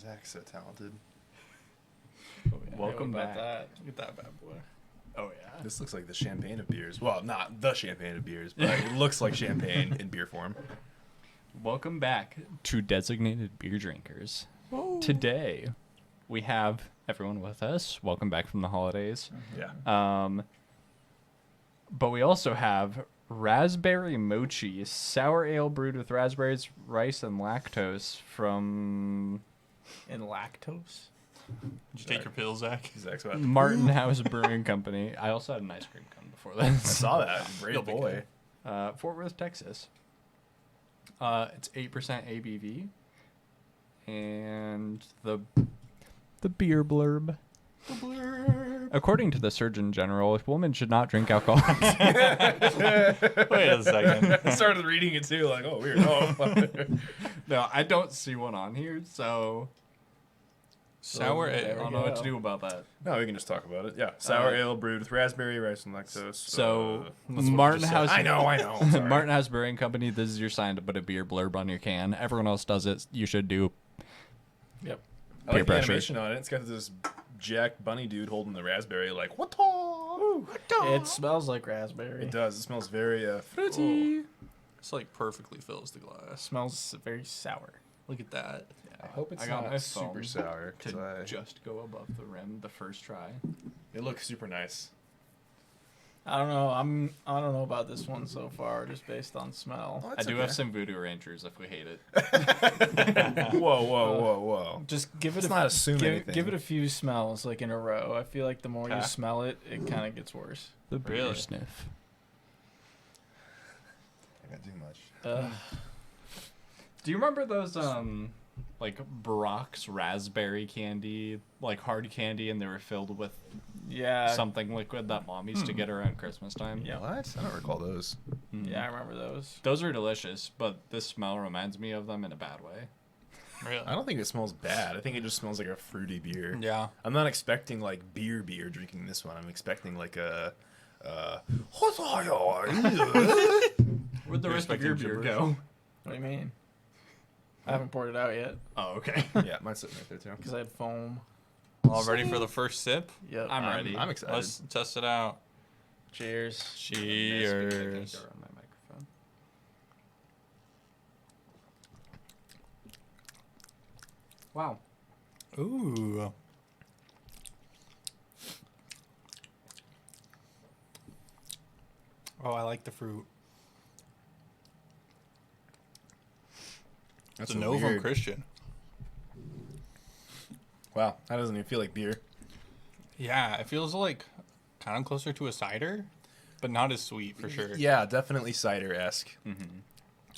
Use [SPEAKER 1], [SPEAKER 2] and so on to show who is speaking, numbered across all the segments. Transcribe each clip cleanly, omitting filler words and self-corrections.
[SPEAKER 1] Zach's so talented.
[SPEAKER 2] Oh, yeah.
[SPEAKER 3] Welcome back.
[SPEAKER 2] Look at that bad boy.
[SPEAKER 3] Oh yeah.
[SPEAKER 1] This looks like the champagne of beers. Well, not the champagne of beers, but it looks like champagne in beer form.
[SPEAKER 3] Welcome back to Designated Beer Drinkers. Today, we have everyone with us. Welcome back from the holidays.
[SPEAKER 1] Yeah.
[SPEAKER 3] But we also have Raspberry Mochi, sour ale brewed with raspberries, rice, and lactose from
[SPEAKER 2] And lactose?
[SPEAKER 4] Did you take your pills, Zach?
[SPEAKER 1] Zach's about to...
[SPEAKER 3] Martin House Brewing Company. I also had an ice cream cone before
[SPEAKER 1] I
[SPEAKER 3] this.
[SPEAKER 1] saw that.
[SPEAKER 4] Real
[SPEAKER 1] Brave
[SPEAKER 4] big
[SPEAKER 1] boy.
[SPEAKER 3] Fort Worth, Texas. It's 8% ABV. And the beer blurb. According to the Surgeon General, women should not drink alcohol.
[SPEAKER 4] Wait a second.
[SPEAKER 1] I started reading it too, like, oh, weird. Oh,
[SPEAKER 3] No, I don't see one on here, so
[SPEAKER 4] Sour
[SPEAKER 2] there
[SPEAKER 3] I
[SPEAKER 4] ale.
[SPEAKER 3] don't know what to do about that.
[SPEAKER 1] no, we can just talk about it. Yeah. Sour ale brewed with raspberry, rice, and lactose.
[SPEAKER 3] So
[SPEAKER 4] that's what I
[SPEAKER 3] Martin
[SPEAKER 4] just
[SPEAKER 3] House,
[SPEAKER 1] I know. Sorry.
[SPEAKER 3] Martin House Brewing Company. This is your sign to put a beer blurb on your can. Everyone else does it. You should do.
[SPEAKER 2] Yep.
[SPEAKER 1] I like
[SPEAKER 3] Peer
[SPEAKER 1] the
[SPEAKER 3] pressure.
[SPEAKER 1] animation on it. It's got this Jack Bunny dude holding the raspberry, like, what?
[SPEAKER 2] It smells like raspberry.
[SPEAKER 1] It does. It smells very
[SPEAKER 3] Fruity.
[SPEAKER 4] It's like perfectly fills the
[SPEAKER 2] It
[SPEAKER 4] glass.
[SPEAKER 2] smells very sour.
[SPEAKER 4] Look at that.
[SPEAKER 1] I hope it's
[SPEAKER 3] I got
[SPEAKER 1] not
[SPEAKER 3] my
[SPEAKER 1] super
[SPEAKER 3] phone
[SPEAKER 1] sour. 'Cause
[SPEAKER 3] To just go above the rim the first try.
[SPEAKER 1] it looks super nice.
[SPEAKER 2] I don't know. I don't know about this one so far, just based on smell.
[SPEAKER 3] I do have some Voodoo Rangers if we hate it.
[SPEAKER 1] Whoa.
[SPEAKER 2] Just give it
[SPEAKER 1] Let's
[SPEAKER 2] a
[SPEAKER 1] not assume anything.
[SPEAKER 2] give it a few smells like in a row. I feel like the more you
[SPEAKER 4] Okay.
[SPEAKER 2] smell it, it kind of gets worse.
[SPEAKER 3] The beer
[SPEAKER 4] Really?
[SPEAKER 3] sniff.
[SPEAKER 1] I got too much.
[SPEAKER 3] Do you remember those like Brock's raspberry candy, like hard candy, and they were filled with
[SPEAKER 2] Yeah.
[SPEAKER 3] something liquid that mom used to get around Christmas time?
[SPEAKER 2] Yeah.
[SPEAKER 1] What? I don't recall those.
[SPEAKER 2] Yeah, I remember those.
[SPEAKER 3] Those are delicious, but this smell reminds me of them in a bad way.
[SPEAKER 4] Really?
[SPEAKER 1] I don't think it smells bad. I think it just smells like a fruity beer.
[SPEAKER 4] Yeah.
[SPEAKER 1] I'm not expecting like beer drinking this one. I'm expecting like a.
[SPEAKER 3] Where'd the rest of your beer go?
[SPEAKER 2] What do you mean? I haven't poured it out yet
[SPEAKER 3] Oh, okay.
[SPEAKER 1] Yeah, mine's sitting right there too.
[SPEAKER 2] because I had foam.
[SPEAKER 4] All ready for the first sip?
[SPEAKER 2] Yep.
[SPEAKER 3] I'm ready.
[SPEAKER 1] I'm excited.
[SPEAKER 4] Let's test it out.
[SPEAKER 2] Cheers.
[SPEAKER 4] Cheers.
[SPEAKER 3] On my microphone. Wow.
[SPEAKER 4] Ooh. Oh, I like the fruit.
[SPEAKER 1] That's
[SPEAKER 4] It's a no from
[SPEAKER 1] weird-
[SPEAKER 4] Christian.
[SPEAKER 1] Wow, that doesn't even feel like beer.
[SPEAKER 4] Yeah, it feels like kind of closer to a cider, but not as sweet for sure.
[SPEAKER 1] Yeah, definitely cider-esque.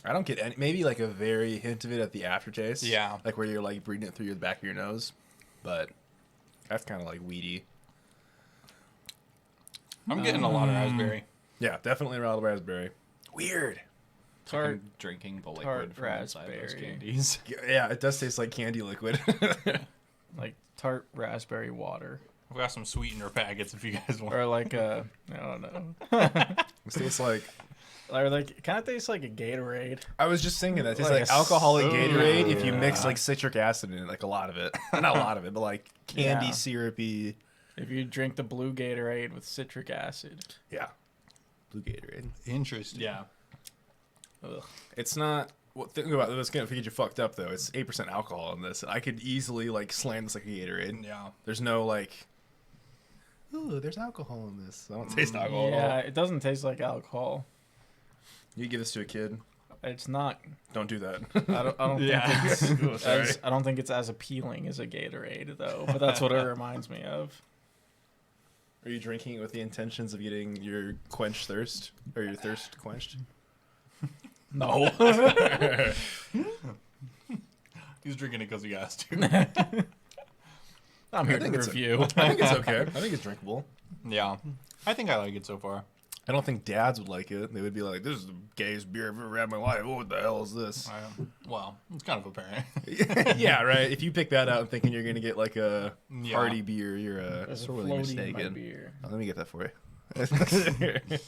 [SPEAKER 1] I don't get any, maybe like a very hint of it at the aftertaste.
[SPEAKER 4] Yeah.
[SPEAKER 1] Like where you're like breathing it through the back of your nose. But that's kind of like weedy.
[SPEAKER 4] I'm getting a lot of raspberry.
[SPEAKER 1] Yeah, definitely raw raspberry. Weird.
[SPEAKER 2] Tart.
[SPEAKER 3] I'm drinking the
[SPEAKER 2] Tart
[SPEAKER 3] liquid from inside those
[SPEAKER 2] raspberry.
[SPEAKER 3] candies.
[SPEAKER 1] Yeah, it does taste like candy liquid.
[SPEAKER 2] Like tart raspberry water.
[SPEAKER 4] I've got some sweetener packets if you guys want.
[SPEAKER 2] Or like a, I don't know.
[SPEAKER 1] It tastes like,
[SPEAKER 2] Or like, it kind of tastes like a Gatorade.
[SPEAKER 1] I was just thinking that. It tastes
[SPEAKER 2] Like
[SPEAKER 1] like
[SPEAKER 2] a
[SPEAKER 1] alcoholic
[SPEAKER 2] s-
[SPEAKER 1] Gatorade if you mix
[SPEAKER 2] Yeah.
[SPEAKER 1] like citric acid in it, like a lot of it. Not a lot of it, but like candy,
[SPEAKER 2] Yeah.
[SPEAKER 1] syrupy.
[SPEAKER 2] If you drink the blue Gatorade with citric acid.
[SPEAKER 1] Yeah. Blue Gatorade.
[SPEAKER 4] Interesting.
[SPEAKER 3] Yeah.
[SPEAKER 2] Ugh.
[SPEAKER 1] It's not. Well, think about it. It's gonna get you fucked up though. It's 8% alcohol in this. I could easily like slam this like a Gatorade.
[SPEAKER 4] Yeah.
[SPEAKER 1] There's no like. Ooh, there's alcohol in this. I don't taste alcohol.
[SPEAKER 2] Yeah, it doesn't taste like alcohol.
[SPEAKER 1] You give this to a kid.
[SPEAKER 2] It's not.
[SPEAKER 1] Don't do that.
[SPEAKER 2] I don't
[SPEAKER 3] Yeah.
[SPEAKER 2] think it's
[SPEAKER 1] Ooh, sorry.
[SPEAKER 2] I don't think it's as appealing as a Gatorade though. But that's what it reminds me of.
[SPEAKER 1] Are you drinking it with the intentions of getting your quenched thirst or your thirst quenched?
[SPEAKER 2] No.
[SPEAKER 4] He's drinking it because he has to.
[SPEAKER 2] I'm here
[SPEAKER 1] I
[SPEAKER 2] to
[SPEAKER 1] think it's
[SPEAKER 2] review.
[SPEAKER 1] I think it's okay. I think it's drinkable.
[SPEAKER 4] Yeah. I think I like it so far.
[SPEAKER 1] I don't think dads would like it. They would be like, "This is the gayest beer I've ever had in my life. What the hell is this?"
[SPEAKER 4] Well, it's kind of apparent.
[SPEAKER 1] Yeah, right. If you pick that out and thinking you're gonna get like a
[SPEAKER 4] Yeah.
[SPEAKER 1] party beer, you're
[SPEAKER 2] There's a
[SPEAKER 1] sorely
[SPEAKER 2] floaty in my
[SPEAKER 1] mistaken.
[SPEAKER 2] beer.
[SPEAKER 1] Oh, let me get that for you. Is that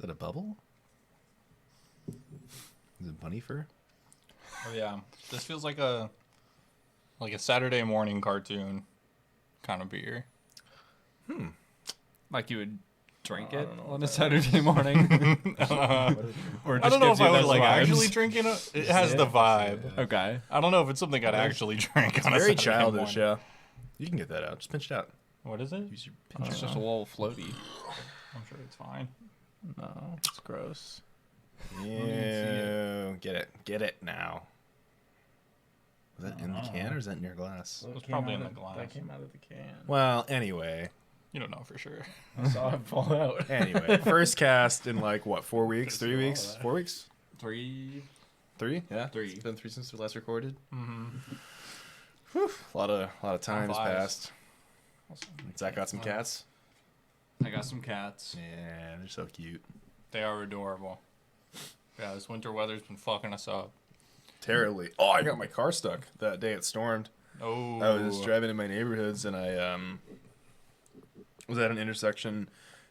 [SPEAKER 1] a bubble? Is it bunny fur?
[SPEAKER 4] Oh, yeah. This feels like a like a Saturday morning cartoon kind of beer.
[SPEAKER 3] Like you would drink
[SPEAKER 2] I
[SPEAKER 3] it
[SPEAKER 2] don't know
[SPEAKER 3] on
[SPEAKER 2] what
[SPEAKER 3] a
[SPEAKER 2] that
[SPEAKER 3] Saturday morning? Or it
[SPEAKER 4] I don't
[SPEAKER 3] just
[SPEAKER 4] know
[SPEAKER 3] gives
[SPEAKER 4] if
[SPEAKER 3] you
[SPEAKER 4] I would
[SPEAKER 3] those
[SPEAKER 4] like
[SPEAKER 3] vibes?
[SPEAKER 4] actually drink it. It has the vibe.
[SPEAKER 3] Okay.
[SPEAKER 4] I don't know if it's something I'd actually drink on a
[SPEAKER 1] Very
[SPEAKER 4] Saturday
[SPEAKER 1] childish,
[SPEAKER 4] morning.
[SPEAKER 1] yeah. You can get that out. Just pinch it out.
[SPEAKER 4] What is it?
[SPEAKER 1] Use your
[SPEAKER 3] It's just a little floaty.
[SPEAKER 4] I'm sure it's fine.
[SPEAKER 2] No, it's gross.
[SPEAKER 1] Yeah, get it now. Was that in the can or is that in your glass?
[SPEAKER 4] It's probably in the glass.
[SPEAKER 2] That came out of the can.
[SPEAKER 1] Well, anyway,
[SPEAKER 4] You don't know for sure.
[SPEAKER 2] I saw it fall out.
[SPEAKER 1] anyway, first cast in like what, 4 weeks, 3 weeks, 4 weeks,
[SPEAKER 3] 3.
[SPEAKER 1] 3? Yeah,
[SPEAKER 3] 3.
[SPEAKER 1] It's been 3 since we last recorded.
[SPEAKER 4] Mm-hmm.
[SPEAKER 1] Whew, a lot of time has
[SPEAKER 4] flies.
[SPEAKER 1] passed. Zach got some cats.
[SPEAKER 3] I got some cats.
[SPEAKER 1] Yeah, they're so cute.
[SPEAKER 4] They are adorable. Yeah, this winter weather's been fucking us up.
[SPEAKER 1] Terribly. Oh, I got my car stuck that day it stormed.
[SPEAKER 4] Oh.
[SPEAKER 1] I was driving in my neighborhoods and I was at an intersection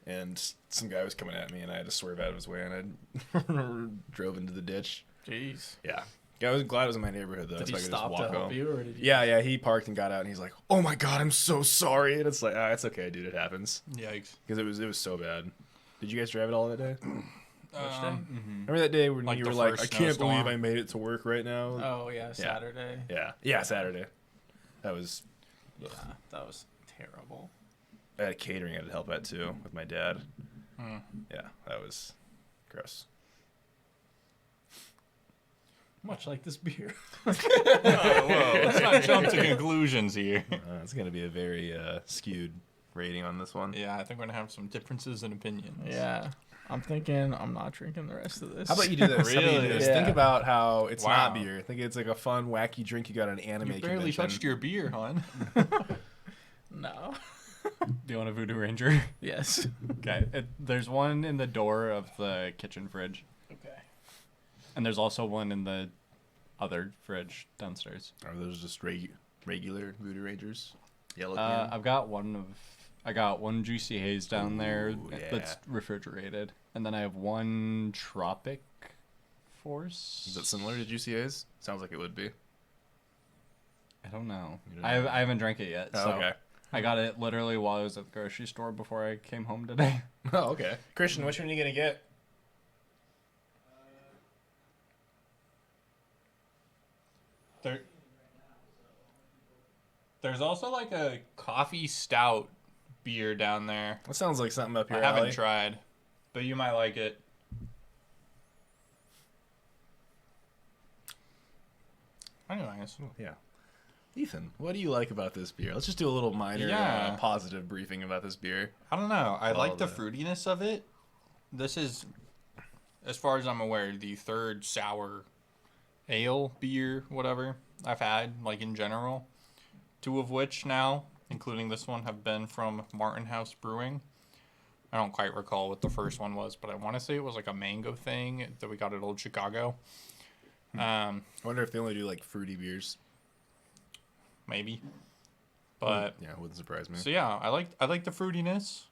[SPEAKER 1] and some guy was coming at me and I had to swerve out of his way and I drove into the ditch.
[SPEAKER 2] Jeez.
[SPEAKER 1] Yeah. I was glad it was in my neighborhood though,
[SPEAKER 2] Did
[SPEAKER 1] so
[SPEAKER 2] he
[SPEAKER 1] I could
[SPEAKER 2] stop
[SPEAKER 1] just
[SPEAKER 2] to
[SPEAKER 1] walk
[SPEAKER 2] help
[SPEAKER 1] home.
[SPEAKER 2] you, or did you?
[SPEAKER 1] Yeah, he parked and got out and he's like, "Oh my god, I'm so sorry." And it's like, "Ah, it's okay, dude, it happens."
[SPEAKER 4] Yikes.
[SPEAKER 1] Because it was so bad. Did you guys drive it all that day?
[SPEAKER 2] Which day?
[SPEAKER 1] Remember that day when
[SPEAKER 4] Like
[SPEAKER 1] you
[SPEAKER 4] the
[SPEAKER 1] were like, "I
[SPEAKER 4] first
[SPEAKER 1] can't
[SPEAKER 4] snowstorm?
[SPEAKER 1] believe I made it to work right now."
[SPEAKER 2] Oh yeah, Saturday.
[SPEAKER 1] Yeah, Saturday. That was.
[SPEAKER 2] Yeah, that was terrible.
[SPEAKER 1] I had a catering I had to help at too with my dad.
[SPEAKER 4] Mm.
[SPEAKER 1] Yeah, that was gross.
[SPEAKER 2] Much like this beer.
[SPEAKER 4] Whoa, let's not jump to conclusions here.
[SPEAKER 1] It's gonna be a very skewed rating on this one.
[SPEAKER 4] Yeah, I think we're going to have some differences in opinions.
[SPEAKER 2] Yeah. I'm thinking I'm not drinking the rest of this.
[SPEAKER 1] How about you do this? How about you do this?
[SPEAKER 2] Really?
[SPEAKER 1] Think
[SPEAKER 2] Yeah.
[SPEAKER 1] about how it's not
[SPEAKER 4] Wow.
[SPEAKER 1] beer. Think it's like a fun, wacky drink you got at an anime
[SPEAKER 4] You barely
[SPEAKER 1] convention.
[SPEAKER 4] touched your beer, hon.
[SPEAKER 2] No.
[SPEAKER 3] Do you want a Voodoo Ranger?
[SPEAKER 2] Yes.
[SPEAKER 3] Okay. There's one in the door of the kitchen fridge,
[SPEAKER 2] Okay.
[SPEAKER 3] and there's also one in the other fridge downstairs.
[SPEAKER 1] Are those just regular Voodoo Rangers? Yellow can?
[SPEAKER 3] I got one Juicy Haze down there
[SPEAKER 1] Ooh, yeah.
[SPEAKER 3] that's refrigerated, and then I have one Tropic Force.
[SPEAKER 1] Is it similar to Juicy A's? Sounds like it would be.
[SPEAKER 3] I don't know.
[SPEAKER 1] You don't
[SPEAKER 3] I
[SPEAKER 1] know?
[SPEAKER 3] haven't drank it yet.
[SPEAKER 1] Oh,
[SPEAKER 3] So
[SPEAKER 1] okay.
[SPEAKER 3] I got it literally while I was at the grocery store before I came home today.
[SPEAKER 1] Oh, okay. Christian, which one are you gonna get?
[SPEAKER 4] There's also like a coffee stout beer down there.
[SPEAKER 1] That sounds like something up your
[SPEAKER 4] I haven't
[SPEAKER 1] alley.
[SPEAKER 4] tried, but you might like it. Anyways,
[SPEAKER 1] Oh, yeah. Ethan, what do you like about this beer? Let's just do a little minor
[SPEAKER 4] Yeah.
[SPEAKER 1] positive briefing about this beer.
[SPEAKER 4] I don't know. I
[SPEAKER 1] All
[SPEAKER 4] like the
[SPEAKER 1] the-
[SPEAKER 4] fruitiness of it. This is, as far as I'm aware, the third sour ale, beer, whatever I've had, like in general. 2 of which now, including this one, have been from Martin House Brewing. I don't quite recall what the first one was, but I want to say it was like a mango thing that we got at Old Chicago.
[SPEAKER 1] I wonder if they only do like fruity beers.
[SPEAKER 4] Maybe. But
[SPEAKER 1] Yeah, it wouldn't surprise me.
[SPEAKER 4] so yeah, I like the fruitiness.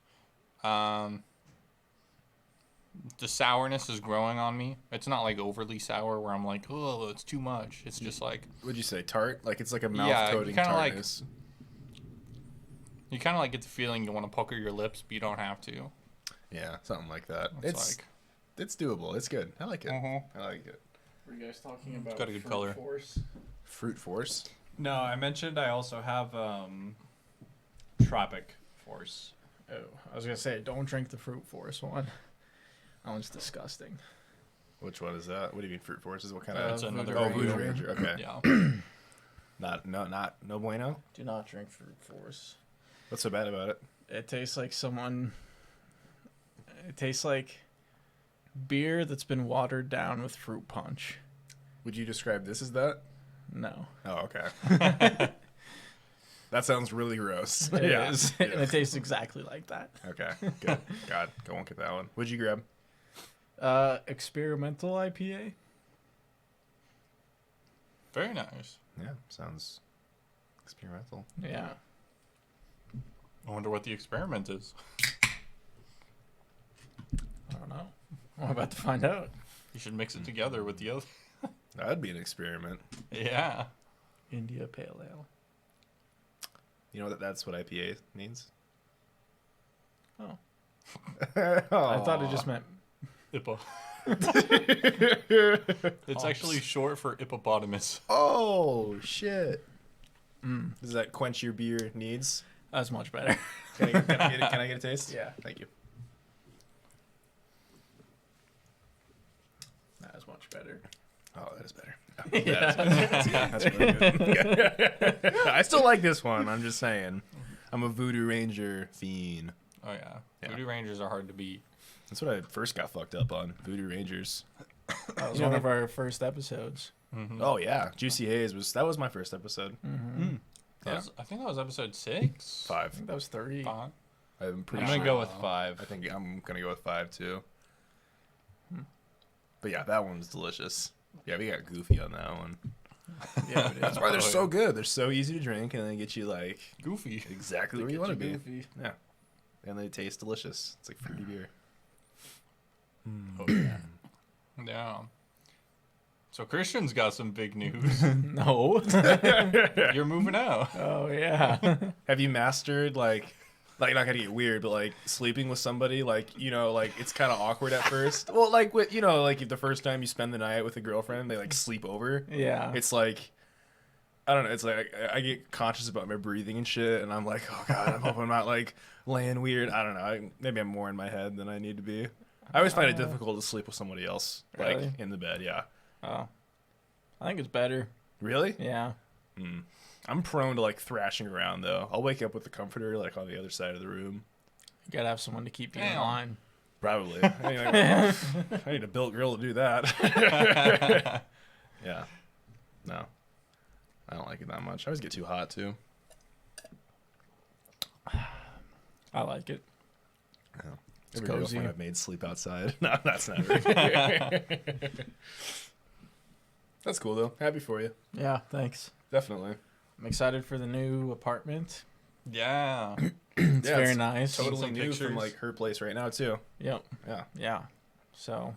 [SPEAKER 4] The sourness is growing on me. It's not like overly sour where I'm like, oh, it's too much. It's just like
[SPEAKER 1] Would you say tart? Like it's like a mouth
[SPEAKER 4] Yeah,
[SPEAKER 1] coating
[SPEAKER 4] kinda like-
[SPEAKER 1] tartness.
[SPEAKER 4] you kind of like get the feeling you want to pucker your lips, but you don't have to.
[SPEAKER 1] Yeah, something like that.
[SPEAKER 4] It's
[SPEAKER 1] It's doable. It's good. I like it.
[SPEAKER 4] Mhm.
[SPEAKER 1] I like it.
[SPEAKER 2] Were you guys talking about
[SPEAKER 4] got a good
[SPEAKER 2] Fruit
[SPEAKER 4] color.
[SPEAKER 2] Force?
[SPEAKER 1] Fruit Force.
[SPEAKER 3] No, I mentioned I also have Tropic Force.
[SPEAKER 2] Oh, I was gonna say don't drink the Fruit Force one. That one's disgusting.
[SPEAKER 1] Which one is that? What do you mean Fruit Force? Is what kind
[SPEAKER 4] That's
[SPEAKER 1] of?
[SPEAKER 4] another
[SPEAKER 1] Oh,
[SPEAKER 4] Voodoo
[SPEAKER 1] Voodoo Ranger. Okay.
[SPEAKER 4] yeah.
[SPEAKER 1] No bueno.
[SPEAKER 2] Do not drink Fruit Force.
[SPEAKER 1] What's so bad about it?
[SPEAKER 2] It tastes like someone. It tastes like beer that's been watered down with fruit punch.
[SPEAKER 1] Would you describe this as that?
[SPEAKER 2] No,
[SPEAKER 1] Oh, okay. That sounds really gross.
[SPEAKER 2] it
[SPEAKER 1] Yeah.
[SPEAKER 2] is, and it tastes exactly like that.
[SPEAKER 1] Okay. Good. God, I won't get that one. What'd you grab?
[SPEAKER 2] Experimental IPA.
[SPEAKER 4] Very nice.
[SPEAKER 1] Yeah, sounds experimental.
[SPEAKER 2] Yeah.
[SPEAKER 4] I wonder what the experiment is.
[SPEAKER 2] I don't know. I'm about to find out.
[SPEAKER 4] You should mix it together with the other.
[SPEAKER 1] That'd be an experiment.
[SPEAKER 4] Yeah.
[SPEAKER 2] India Pale Ale.
[SPEAKER 1] You know that's what IPA means?
[SPEAKER 2] Oh.
[SPEAKER 1] I
[SPEAKER 2] I thought it just meant
[SPEAKER 4] Hippo. It's actually short for hippopotamus.
[SPEAKER 1] Oh, shit. Does that quench your beer needs?
[SPEAKER 2] that's much better.
[SPEAKER 1] Can I get a taste?
[SPEAKER 2] Yeah.
[SPEAKER 1] Thank you.
[SPEAKER 2] That was much better.
[SPEAKER 1] Oh, that is better.
[SPEAKER 2] Yeah.
[SPEAKER 1] That's really good. I still like this one. I'm just saying. I'm a Voodoo Ranger fiend.
[SPEAKER 4] Oh yeah.
[SPEAKER 1] Yeah.
[SPEAKER 4] Voodoo Rangers are hard to beat.
[SPEAKER 1] That's what I first got fucked up on. Voodoo Rangers.
[SPEAKER 2] That was
[SPEAKER 1] You know,
[SPEAKER 2] one of our first episodes.
[SPEAKER 4] Mm-hmm.
[SPEAKER 1] Oh yeah, Juicy Haze was my first episode.
[SPEAKER 2] Mm-hmm.
[SPEAKER 1] Yeah.
[SPEAKER 4] I think that was episode 6.
[SPEAKER 2] I
[SPEAKER 1] 5.
[SPEAKER 2] think that was 3.
[SPEAKER 4] 5.
[SPEAKER 1] I'm pretty
[SPEAKER 3] I'm
[SPEAKER 1] sure.
[SPEAKER 3] gonna go with 5.
[SPEAKER 1] I think I'm gonna go with 5 too. But yeah, that one's delicious. Yeah, we got goofy on that one.
[SPEAKER 2] Yeah, it
[SPEAKER 1] That's
[SPEAKER 2] is.
[SPEAKER 1] why they're so good. They're so easy to drink, and they get you like
[SPEAKER 4] Goofy.
[SPEAKER 1] exactly where you want to be.
[SPEAKER 2] Goofy.
[SPEAKER 1] Yeah, and they taste delicious. It's like fruity beer.
[SPEAKER 4] Oh yeah. Yeah. So Christian's got some big news.
[SPEAKER 2] No.
[SPEAKER 4] You're moving out.
[SPEAKER 2] Oh yeah.
[SPEAKER 1] Have you mastered like not gonna get weird, but like sleeping with somebody, like like it's kind of awkward at first. Well, like with like if the first time you spend the night with a girlfriend, they like sleep over.
[SPEAKER 2] Yeah.
[SPEAKER 1] It's like I don't know. It's like I get conscious about my breathing and shit, and I'm like, oh god, I hope I'm not like laying weird. I don't know. Maybe I'm more in my head than I need to be. I always find it difficult to sleep with somebody else, like
[SPEAKER 2] Really?
[SPEAKER 1] in the bed. Yeah.
[SPEAKER 2] Oh. I think it's better.
[SPEAKER 1] Really?
[SPEAKER 2] Yeah.
[SPEAKER 1] I'm prone to like thrashing around though. I'll wake up with the comforter like on the other side of the room.
[SPEAKER 2] You gotta have someone to keep you in
[SPEAKER 4] Damn.
[SPEAKER 2] line.
[SPEAKER 1] Probably. I need a built girl to do that. Yeah. No. I don't like it that much. I always get too hot too.
[SPEAKER 2] I like it. It's
[SPEAKER 1] Every
[SPEAKER 2] cozy.
[SPEAKER 1] girlfriend I've made sleep outside. No, that's not right. That's cool though. Happy for you.
[SPEAKER 2] Yeah, thanks.
[SPEAKER 1] Definitely.
[SPEAKER 2] I'm excited for the new apartment.
[SPEAKER 4] Yeah.
[SPEAKER 2] It's
[SPEAKER 1] Yeah,
[SPEAKER 2] very
[SPEAKER 1] it's
[SPEAKER 2] nice.
[SPEAKER 1] Totally
[SPEAKER 4] some
[SPEAKER 1] new
[SPEAKER 4] pictures.
[SPEAKER 1] from like her place right now too.
[SPEAKER 2] Yep.
[SPEAKER 1] Yeah.
[SPEAKER 2] Yeah. So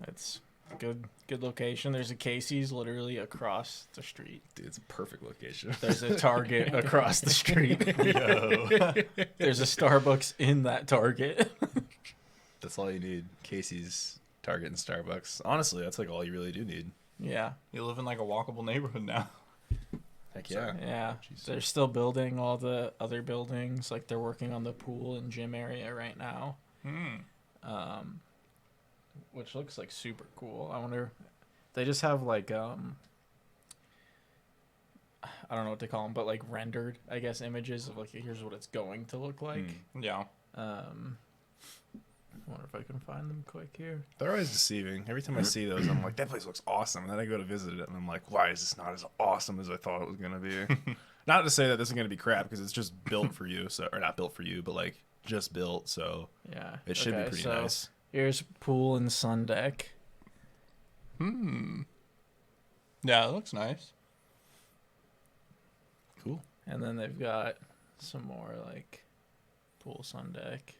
[SPEAKER 2] it's good location. There's a Casey's literally across the street.
[SPEAKER 1] Dude, it's a perfect location.
[SPEAKER 2] There's a Target across the street.
[SPEAKER 4] Yo.
[SPEAKER 2] There's a Starbucks in that Target.
[SPEAKER 1] That's all you need. Casey's, Target, and Starbucks. Honestly, that's like all you really do need.
[SPEAKER 2] Yeah.
[SPEAKER 4] You live in like a walkable neighborhood now.
[SPEAKER 1] Heck yeah.
[SPEAKER 2] Yeah.
[SPEAKER 1] Jeez.
[SPEAKER 2] They're still building all the other buildings. Like they're working on the pool and gym area right now. Which looks like super cool. I wonder, they just have like I don't know what to call them, but like rendered, I guess, images of like here's what it's going to look like.
[SPEAKER 4] Yeah.
[SPEAKER 2] I wonder if I can find them quick here.
[SPEAKER 1] They're always deceiving. Every time I see those, I'm like, that place looks awesome. And then I go to visit it, and I'm like, why is this not as awesome as I thought it was going to be? Not to say that this is going to be crap, because it's just built for you. So, or not built for you, but like just built. So
[SPEAKER 2] Yeah,
[SPEAKER 1] it should be pretty nice.
[SPEAKER 2] Here's pool and sun deck.
[SPEAKER 4] Yeah, it looks nice.
[SPEAKER 1] Cool.
[SPEAKER 2] And then they've got some more like pool sun deck.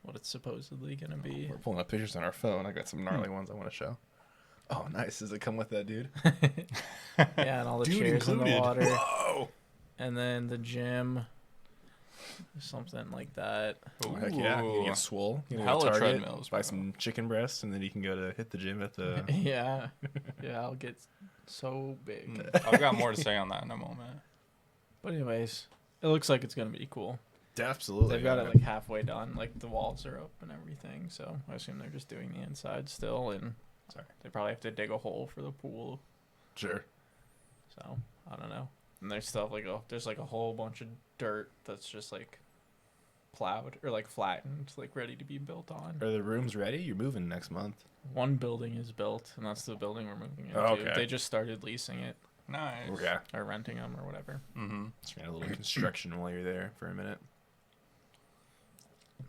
[SPEAKER 2] What it's supposedly gonna be.
[SPEAKER 1] We're pulling up pictures on our phone. I got some gnarly ones I want to show. Oh, nice. Does it come with that, dude?
[SPEAKER 2] Yeah, and all the
[SPEAKER 1] Dude
[SPEAKER 2] chairs in the
[SPEAKER 1] included.
[SPEAKER 2] water.
[SPEAKER 1] Whoa!
[SPEAKER 2] And then the gym. Something like that.
[SPEAKER 1] Oh, heck yeah. You
[SPEAKER 4] Ooh.
[SPEAKER 1] get swole. You can go
[SPEAKER 4] Hella
[SPEAKER 1] to Target,
[SPEAKER 4] treadmills,
[SPEAKER 1] buy
[SPEAKER 4] bro.
[SPEAKER 1] some chicken breasts, and then you can go to hit the gym at the...
[SPEAKER 2] Yeah. Yeah, I'll get so big.
[SPEAKER 4] I've got more to say on that in a moment.
[SPEAKER 2] But anyways, it looks like it's gonna be cool.
[SPEAKER 1] Absolutely.
[SPEAKER 2] They've got it like halfway done. Like the walls are up and everything. So I assume they're just doing the inside still. And
[SPEAKER 1] Sorry.
[SPEAKER 2] they probably have to dig a hole for the pool.
[SPEAKER 1] Sure.
[SPEAKER 2] So I don't know. And there's stuff like there's like a whole bunch of dirt that's just like plowed or like flattened, like ready to be built on.
[SPEAKER 1] Are the rooms ready? You're moving next month.
[SPEAKER 2] One building is built, and that's the building we're moving into.
[SPEAKER 1] Oh, okay.
[SPEAKER 2] They just started leasing it
[SPEAKER 4] Nice.
[SPEAKER 1] Okay.
[SPEAKER 2] or renting them or whatever.
[SPEAKER 4] Mm-hmm.
[SPEAKER 1] Just got a little construction while you're there for a minute.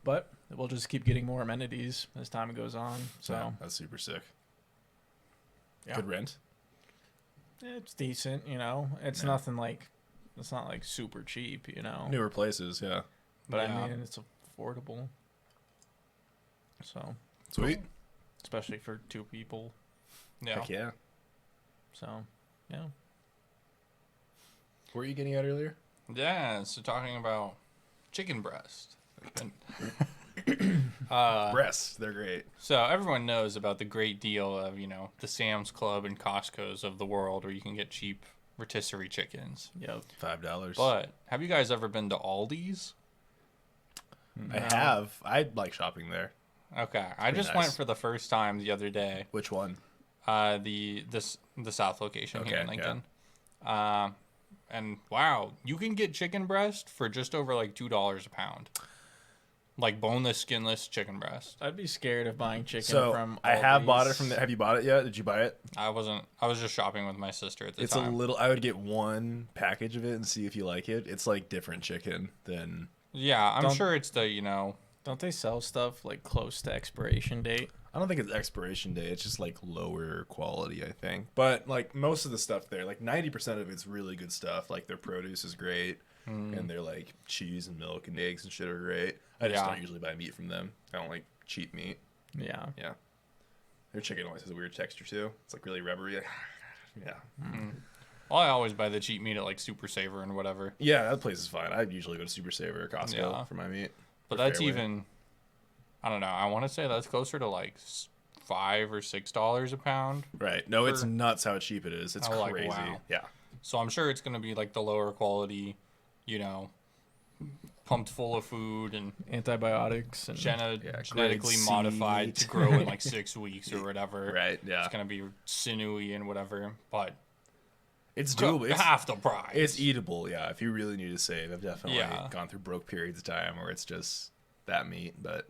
[SPEAKER 2] But we'll just keep getting more amenities as time goes on. So
[SPEAKER 1] Yeah, that's super sick.
[SPEAKER 2] yeah.
[SPEAKER 1] Good rent.
[SPEAKER 2] It's decent, you know. It's
[SPEAKER 1] Yeah.
[SPEAKER 2] nothing like, it's not like super cheap, you know.
[SPEAKER 1] Newer places, yeah.
[SPEAKER 2] But
[SPEAKER 4] Yeah.
[SPEAKER 2] I mean, it's affordable. So,
[SPEAKER 1] Sweet.
[SPEAKER 2] especially for two people.
[SPEAKER 4] Yeah.
[SPEAKER 1] Heck yeah.
[SPEAKER 2] So, yeah,
[SPEAKER 1] What were you getting at earlier?
[SPEAKER 4] Yeah, so talking about chicken breast.
[SPEAKER 1] Breasts, they're great.
[SPEAKER 4] So everyone knows about the great deal of, the Sam's Club and Costco's of the world where you can get cheap rotisserie chickens.
[SPEAKER 2] Yep.
[SPEAKER 1] $5.
[SPEAKER 4] But have you guys ever been to Aldi's?
[SPEAKER 1] I have. I like shopping there.
[SPEAKER 4] Okay, I just
[SPEAKER 1] nice.
[SPEAKER 4] went for the first time the other day.
[SPEAKER 1] Which one?
[SPEAKER 4] The South location here in
[SPEAKER 1] Okay,
[SPEAKER 4] Lincoln. And wow, you can get chicken breast for just over like $2 a pound. Like boneless, skinless chicken breast.
[SPEAKER 2] I'd be scared of buying chicken
[SPEAKER 1] So
[SPEAKER 2] from
[SPEAKER 1] I have bought it
[SPEAKER 2] Aldi's.
[SPEAKER 1] from there. Have you bought it yet? Did you buy it?
[SPEAKER 4] I was just shopping with my sister at the
[SPEAKER 1] It's
[SPEAKER 4] time.
[SPEAKER 1] a little. I would get one package of it and see if you like it. It's like different chicken than.
[SPEAKER 4] Yeah, I'm
[SPEAKER 2] Don't-
[SPEAKER 4] sure it's the,
[SPEAKER 2] Don't they sell stuff like close to expiration date?
[SPEAKER 1] I don't think it's expiration day. It's just like lower quality, I think. But like most of the stuff there, like 90% of it's really good stuff. Like their produce is great, and their like cheese and milk and eggs and shit are great. I just
[SPEAKER 4] Yeah.
[SPEAKER 1] don't usually buy meat from them. I don't like cheap meat.
[SPEAKER 2] Yeah.
[SPEAKER 1] Yeah, their chicken always has a weird texture too. It's like really rubbery. Yeah,
[SPEAKER 4] Well, I always buy the cheap meat at like Super Saver and whatever.
[SPEAKER 1] yeah, that place is fine. I usually go to Super Saver or Costco
[SPEAKER 4] Yeah.
[SPEAKER 1] for my meat.
[SPEAKER 4] But
[SPEAKER 1] Or
[SPEAKER 4] that's
[SPEAKER 1] Fairway.
[SPEAKER 4] even, I don't know. I want to say that's closer to like $5 or $6 a pound.
[SPEAKER 1] Right. No, it's
[SPEAKER 4] for-
[SPEAKER 1] nuts how cheap it is. It's
[SPEAKER 4] Oh, like,
[SPEAKER 1] crazy.
[SPEAKER 4] wow.
[SPEAKER 1] Yeah.
[SPEAKER 4] So I'm sure it's gonna be like the lower quality, pumped full of food and
[SPEAKER 2] Antibiotics and
[SPEAKER 4] genetically
[SPEAKER 1] great
[SPEAKER 4] modified
[SPEAKER 1] seed.
[SPEAKER 4] to grow in like 6 weeks or whatever.
[SPEAKER 1] Right. Yeah.
[SPEAKER 4] It's gonna be sinewy and whatever, but
[SPEAKER 1] It's doable. It's,
[SPEAKER 4] half the price.
[SPEAKER 1] it's eatable. Yeah. If you really need to save, I've definitely
[SPEAKER 4] Yeah.
[SPEAKER 1] gone through broke periods of time where it's just that meat. But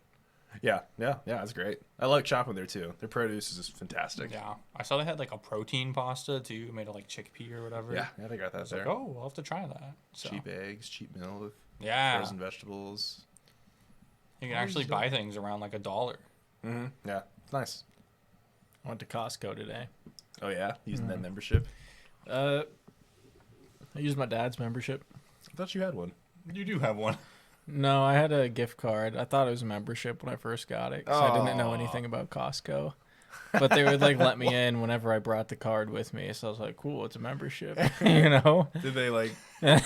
[SPEAKER 1] yeah, it's great. I like shopping there too. Their produce is just fantastic.
[SPEAKER 4] Yeah, I saw they had like a protein pasta too, made of like chickpea or whatever.
[SPEAKER 1] Yeah, they got that
[SPEAKER 4] It's
[SPEAKER 1] there.
[SPEAKER 4] like, oh, we'll have to try that. So,
[SPEAKER 1] Cheap eggs, cheap milk,
[SPEAKER 4] yeah,
[SPEAKER 1] frozen vegetables.
[SPEAKER 4] you can actually buy things around like $1.
[SPEAKER 1] Mm-hmm. Yeah, it's nice.
[SPEAKER 2] I went to Costco today.
[SPEAKER 1] Oh yeah, using that membership.
[SPEAKER 2] I used my dad's membership.
[SPEAKER 1] I thought you had one.
[SPEAKER 4] You do have one.
[SPEAKER 2] No, I had a gift card. I thought it was a membership when I first got it because I didn't know
[SPEAKER 1] Aw.
[SPEAKER 2] anything about Costco. But they would like let me in whenever I brought the card with me. So I was like, cool, it's a membership, you know?
[SPEAKER 1] Did they like?
[SPEAKER 4] You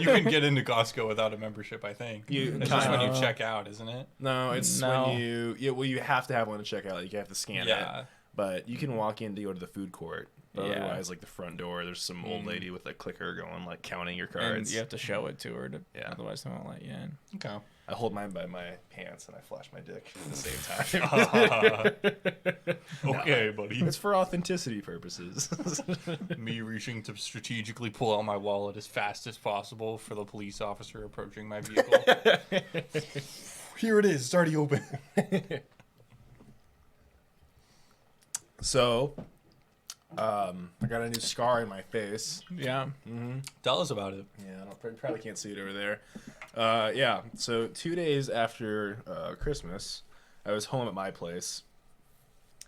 [SPEAKER 4] can get into Costco without a membership, I think.
[SPEAKER 1] You
[SPEAKER 4] It's just when you
[SPEAKER 2] kinda-
[SPEAKER 4] check out, isn't it?
[SPEAKER 1] No, it's
[SPEAKER 2] No.
[SPEAKER 1] when you. Yeah, well, you have to have one to check out. You have to scan it.
[SPEAKER 4] Yeah.
[SPEAKER 1] But you can walk in to go to the food court. But
[SPEAKER 2] Yeah.
[SPEAKER 1] otherwise, like the front door, there's some old lady with a clicker going, like counting your
[SPEAKER 2] And
[SPEAKER 1] cards.
[SPEAKER 2] you have to show it to her.
[SPEAKER 1] Yeah.
[SPEAKER 2] Otherwise, they won't let you in.
[SPEAKER 4] Okay.
[SPEAKER 1] I hold mine by my pants and I flash my dick at the same time.
[SPEAKER 4] Okay, buddy.
[SPEAKER 1] It's for authenticity purposes.
[SPEAKER 4] Me reaching to strategically pull out my wallet as fast as possible for the police officer approaching my vehicle. Here it is. It's already open.
[SPEAKER 1] So, I got a new scar in my face.
[SPEAKER 2] Yeah.
[SPEAKER 4] Tell us about it.
[SPEAKER 1] Yeah, probably can't see it over there. Yeah, so 2 days after Christmas, I was home at my place,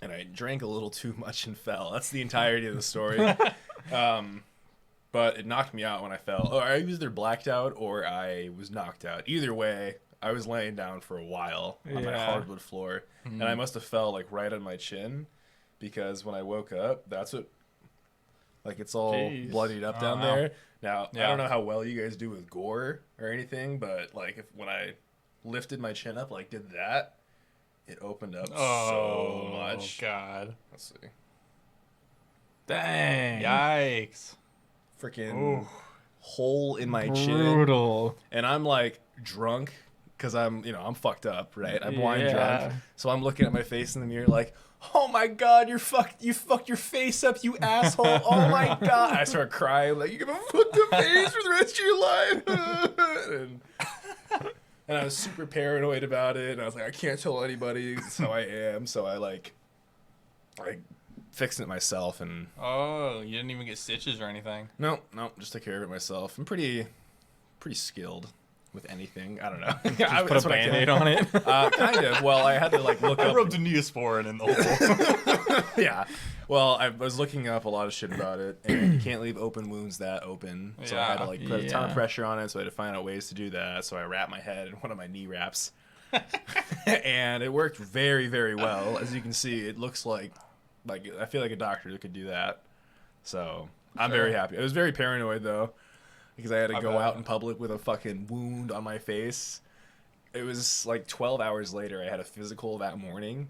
[SPEAKER 1] and I drank a little too much and fell. That's the entirety of the story. But it knocked me out when I fell. Oh, I was either blacked out or I was knocked out. Either way, I was laying down for a while on my
[SPEAKER 2] Yeah.
[SPEAKER 1] hardwood floor, and I must have fell like right on my chin, because when I woke up, that's what, like, it's all
[SPEAKER 2] Jeez.
[SPEAKER 1] bloodied up down
[SPEAKER 4] wow.
[SPEAKER 1] there. Now, I
[SPEAKER 4] Yeah.
[SPEAKER 1] don't know how well you guys do with gore or anything, but like when I lifted my chin up, like did that, it opened up so much.
[SPEAKER 4] God.
[SPEAKER 1] Let's see.
[SPEAKER 2] Dang.
[SPEAKER 4] Yikes.
[SPEAKER 1] Freaking hole in my chin.
[SPEAKER 2] Brutal.
[SPEAKER 1] And I'm like drunk because I'm fucked up, right? I'm wine
[SPEAKER 2] Yeah.
[SPEAKER 1] drunk. So I'm looking at my face in the mirror like, oh my God, you fucked your face up, you asshole. Oh my God. I start crying like, you're going to fuck the face for the rest of your life. and I was super paranoid about it. And I was like, I can't tell anybody. That's how I am. So I fixed it myself. And
[SPEAKER 4] Oh, you didn't even get stitches or anything.
[SPEAKER 1] no, just took care of it myself. I'm pretty skilled with anything. I don't know.
[SPEAKER 2] Just put a Band-Aid on it.
[SPEAKER 1] Kind of. Well, I had to look
[SPEAKER 4] I
[SPEAKER 1] up.
[SPEAKER 4] rubbed a Neosporin in the hole.
[SPEAKER 1] Yeah. Well, I was looking up a lot of shit about it, and you can't leave open wounds that open. So I had to put a ton of
[SPEAKER 2] Yeah.
[SPEAKER 1] pressure on it. So I had to find out ways to do that. So I wrapped my head in one of my knee wraps, and it worked very, very well. As you can see, it looks like I feel like a doctor that could do that. So I'm very happy. I was very paranoid though. because I had to
[SPEAKER 4] I
[SPEAKER 1] go
[SPEAKER 4] bet.
[SPEAKER 1] out in public with a fucking wound on my face. It was like 12 hours later. I had a physical that morning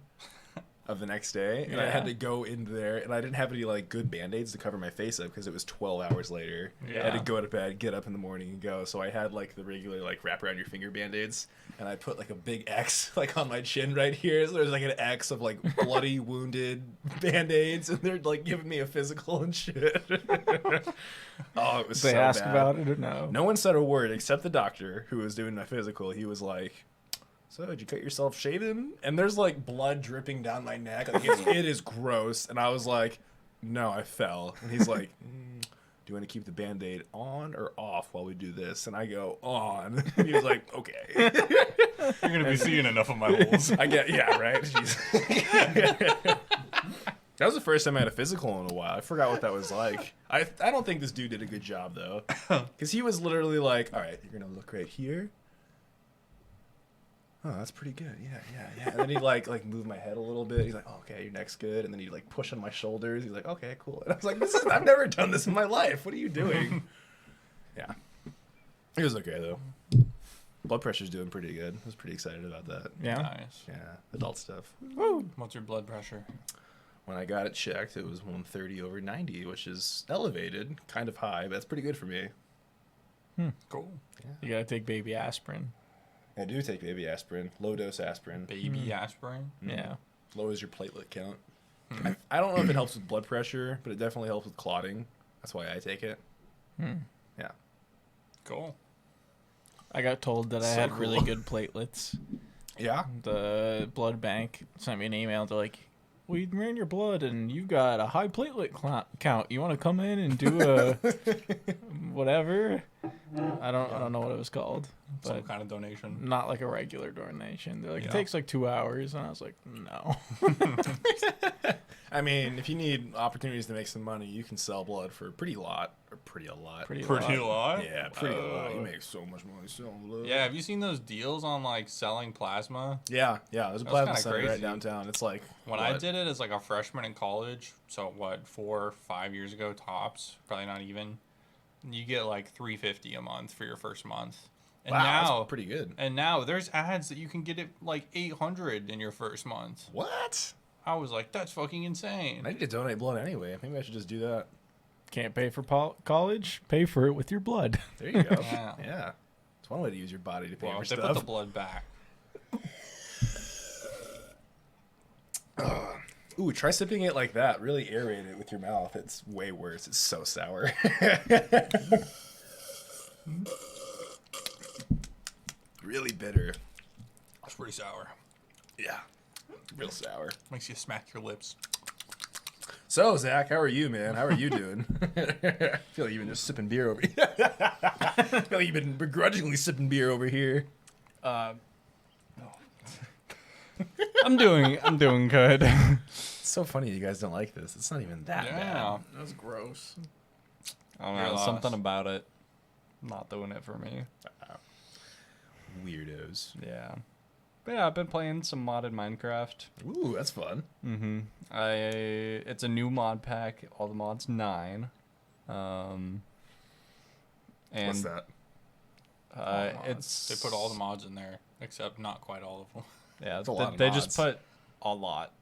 [SPEAKER 1] of the next day, and I had to go in there, and I didn't have any like good band-aids to cover my face up because it was 12 hours later. I had to
[SPEAKER 2] Yeah.
[SPEAKER 1] go to bed, get up in the morning, and go. So I had like the regular like wrap around your finger band-aids, and I put like a big X like on my chin right here. So there's like an X of like bloody wounded band-aids, and they're like giving me a physical and shit. Oh, it was
[SPEAKER 2] Did they
[SPEAKER 1] so
[SPEAKER 2] ask
[SPEAKER 1] bad.
[SPEAKER 2] about it or no?
[SPEAKER 1] No one said a word except the doctor who was doing my physical. He was like, "So, did you cut yourself shaving?" And there's like blood dripping down my neck. Like it is gross. And I was like, "No, I fell." And he's like, "Do you want to keep the Band-Aid on or off while we do this?" And I go, "On." And he was like, "Okay."
[SPEAKER 4] You're gonna be seeing enough of my holes.
[SPEAKER 1] I get, yeah, right. Jeez. That was the first time I had a physical in a while. I forgot what that was like. I don't think this dude did a good job though, because he was literally like, "All right, you're gonna look right here. Oh, that's pretty good. Yeah." And then he'd like move my head a little bit. He's like, "Oh, okay, your neck's good." And then he'd like push on my shoulders. He's like, "Okay, cool." And I was like, I've never done this in my life. What are you doing?" Yeah, it was okay though. Blood pressure's doing pretty good. I was pretty excited about that.
[SPEAKER 2] Yeah.
[SPEAKER 4] Nice.
[SPEAKER 1] Yeah, adult stuff.
[SPEAKER 4] What's your blood pressure?
[SPEAKER 1] When I got it checked, it was 130/90, which is elevated, kind of high, but that's pretty good for me.
[SPEAKER 4] Cool.
[SPEAKER 2] You gotta take baby aspirin.
[SPEAKER 1] I do take baby aspirin, low dose aspirin.
[SPEAKER 4] Baby aspirin.
[SPEAKER 2] Yeah.
[SPEAKER 1] Lowers your platelet count. I don't know if it helps with blood pressure, but it definitely helps with clotting. That's why I take it. Yeah.
[SPEAKER 4] Cool.
[SPEAKER 2] I got told that I
[SPEAKER 1] So
[SPEAKER 2] had really
[SPEAKER 1] cool.
[SPEAKER 2] good platelets.
[SPEAKER 1] Yeah.
[SPEAKER 2] The blood bank sent me an email. They're like, "We ran your blood and you've got a high platelet count. You want to come in and do a whatever?" I don't know what it was called,
[SPEAKER 4] Some
[SPEAKER 2] but
[SPEAKER 4] kind of donation.
[SPEAKER 2] not like a regular donation. They're like,
[SPEAKER 4] Yeah.
[SPEAKER 2] "It takes like 2 hours," and I was like, "No."
[SPEAKER 1] I mean, if you need opportunities to make some money, you can sell blood for pretty a lot.
[SPEAKER 4] Pretty a
[SPEAKER 2] lot.
[SPEAKER 4] lot.
[SPEAKER 1] Yeah, pretty a lot. You make so much money selling blood.
[SPEAKER 4] Yeah, have you seen those deals on like selling plasma?
[SPEAKER 1] Yeah. There's a
[SPEAKER 4] That's
[SPEAKER 1] plasma
[SPEAKER 4] kinda
[SPEAKER 1] center right
[SPEAKER 4] crazy.
[SPEAKER 1] downtown. It's like
[SPEAKER 4] When I did it as like a freshman in college, so what, 4 or 5 years ago tops, probably not even. You get like $350 a month for your first month. And
[SPEAKER 1] wow,
[SPEAKER 4] now
[SPEAKER 1] that's pretty good.
[SPEAKER 4] and now there's ads that you can get it like $800 in your first month.
[SPEAKER 1] What?
[SPEAKER 4] I was like, that's fucking insane.
[SPEAKER 1] I need to donate blood anyway. Maybe I should just do that.
[SPEAKER 2] Can't pay for college? Pay for it with your blood.
[SPEAKER 1] There you go.
[SPEAKER 4] Yeah.
[SPEAKER 1] Yeah. It's one way to use your body to pay
[SPEAKER 4] Well,
[SPEAKER 1] for
[SPEAKER 4] if they put
[SPEAKER 1] stuff.
[SPEAKER 4] the blood back.
[SPEAKER 1] Ooh, try sipping it like that. Really aerate it with your mouth. It's way worse. It's so sour. Really bitter.
[SPEAKER 4] It's pretty sour.
[SPEAKER 1] Yeah. Real sour.
[SPEAKER 4] Makes you smack your lips.
[SPEAKER 1] So, Zach, how are you, man? How are you doing? I feel like you've been just sipping beer over here. I feel like you've been begrudgingly sipping beer over here.
[SPEAKER 3] I'm doing good.
[SPEAKER 1] It's so funny you guys don't like this. It's not even that
[SPEAKER 4] Yeah.
[SPEAKER 1] bad.
[SPEAKER 2] That's gross.
[SPEAKER 3] I don't
[SPEAKER 4] Your
[SPEAKER 3] know,
[SPEAKER 4] loss.
[SPEAKER 3] something about it not doing it for me.
[SPEAKER 1] Weirdos.
[SPEAKER 3] Yeah. But yeah, I've been playing some modded Minecraft.
[SPEAKER 1] Ooh, that's fun.
[SPEAKER 3] It's a new mod pack. All the mods 9. And
[SPEAKER 1] What's that?
[SPEAKER 4] Mods.
[SPEAKER 3] It's
[SPEAKER 4] They put all the mods in there, except not quite all of them.
[SPEAKER 3] yeah.
[SPEAKER 1] It's a lot of
[SPEAKER 3] They
[SPEAKER 1] mods.
[SPEAKER 3] just put a lot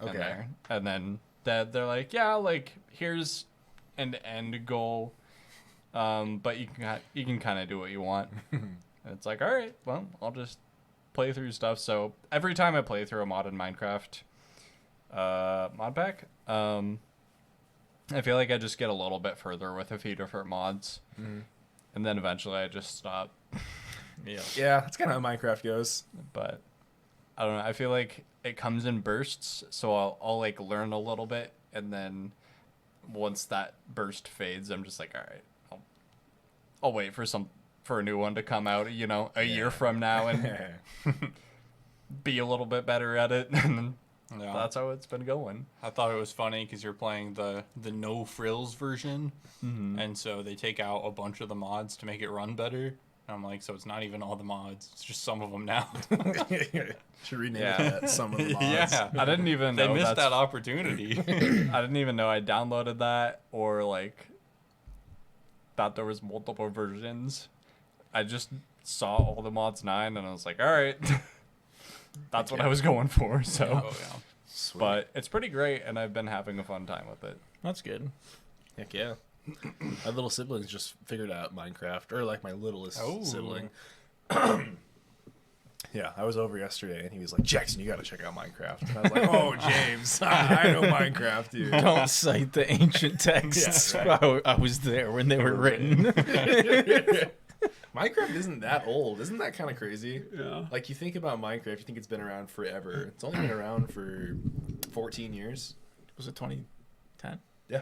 [SPEAKER 3] in
[SPEAKER 1] Okay.
[SPEAKER 3] there, and then they're like, yeah, like here's an end goal, but you can kind of do what you want. And it's like, all right, well, I'll just play through stuff. So every time I play through a modded Minecraft mod pack, I feel like I just get a little bit further with a few different mods, and then eventually I just stop.
[SPEAKER 1] Yeah, that's kind of how Minecraft goes.
[SPEAKER 3] But I don't know. I feel like it comes in bursts, so I'll like learn a little bit, and then once that burst fades, I'm just like, all right, I'll wait for a new one to come out, you know, a year from now, and be a little bit better at it, and then
[SPEAKER 4] Yeah.
[SPEAKER 3] that's how it's been going.
[SPEAKER 4] I thought it was funny because you're playing the no frills version, and so they take out a bunch of the mods to make it run better. And I'm like, so it's not even all the mods; it's just some of them now.
[SPEAKER 1] Should rename
[SPEAKER 3] Yeah.
[SPEAKER 1] it that. Some of the mods.
[SPEAKER 4] Yeah.
[SPEAKER 3] I didn't even
[SPEAKER 4] They
[SPEAKER 3] know
[SPEAKER 4] missed
[SPEAKER 3] that's-
[SPEAKER 4] that opportunity.
[SPEAKER 3] I didn't even know I downloaded that or like thought there was multiple versions. I just saw all the mods 9 and I was like, all right, that's what I was going for. So,
[SPEAKER 4] Oh yeah.
[SPEAKER 1] Sweet.
[SPEAKER 3] but it's pretty great, and I've been having a fun time with it.
[SPEAKER 2] That's good.
[SPEAKER 1] Heck yeah. My little siblings just figured out Minecraft, or like my littlest
[SPEAKER 4] Oh.
[SPEAKER 1] sibling. Yeah, I was over yesterday and he was like, Jackson, you gotta check out Minecraft. And I was like, oh, James, I know Minecraft, dude.
[SPEAKER 2] Don't cite the ancient texts.
[SPEAKER 1] Yeah,
[SPEAKER 2] I was there when they were written.
[SPEAKER 1] Minecraft isn't that old. Isn't that kind of crazy?
[SPEAKER 2] Yeah.
[SPEAKER 1] Like, you think about Minecraft, you think it's been around forever. It's only been around for 14 years.
[SPEAKER 2] Was it 2010?
[SPEAKER 1] Yeah.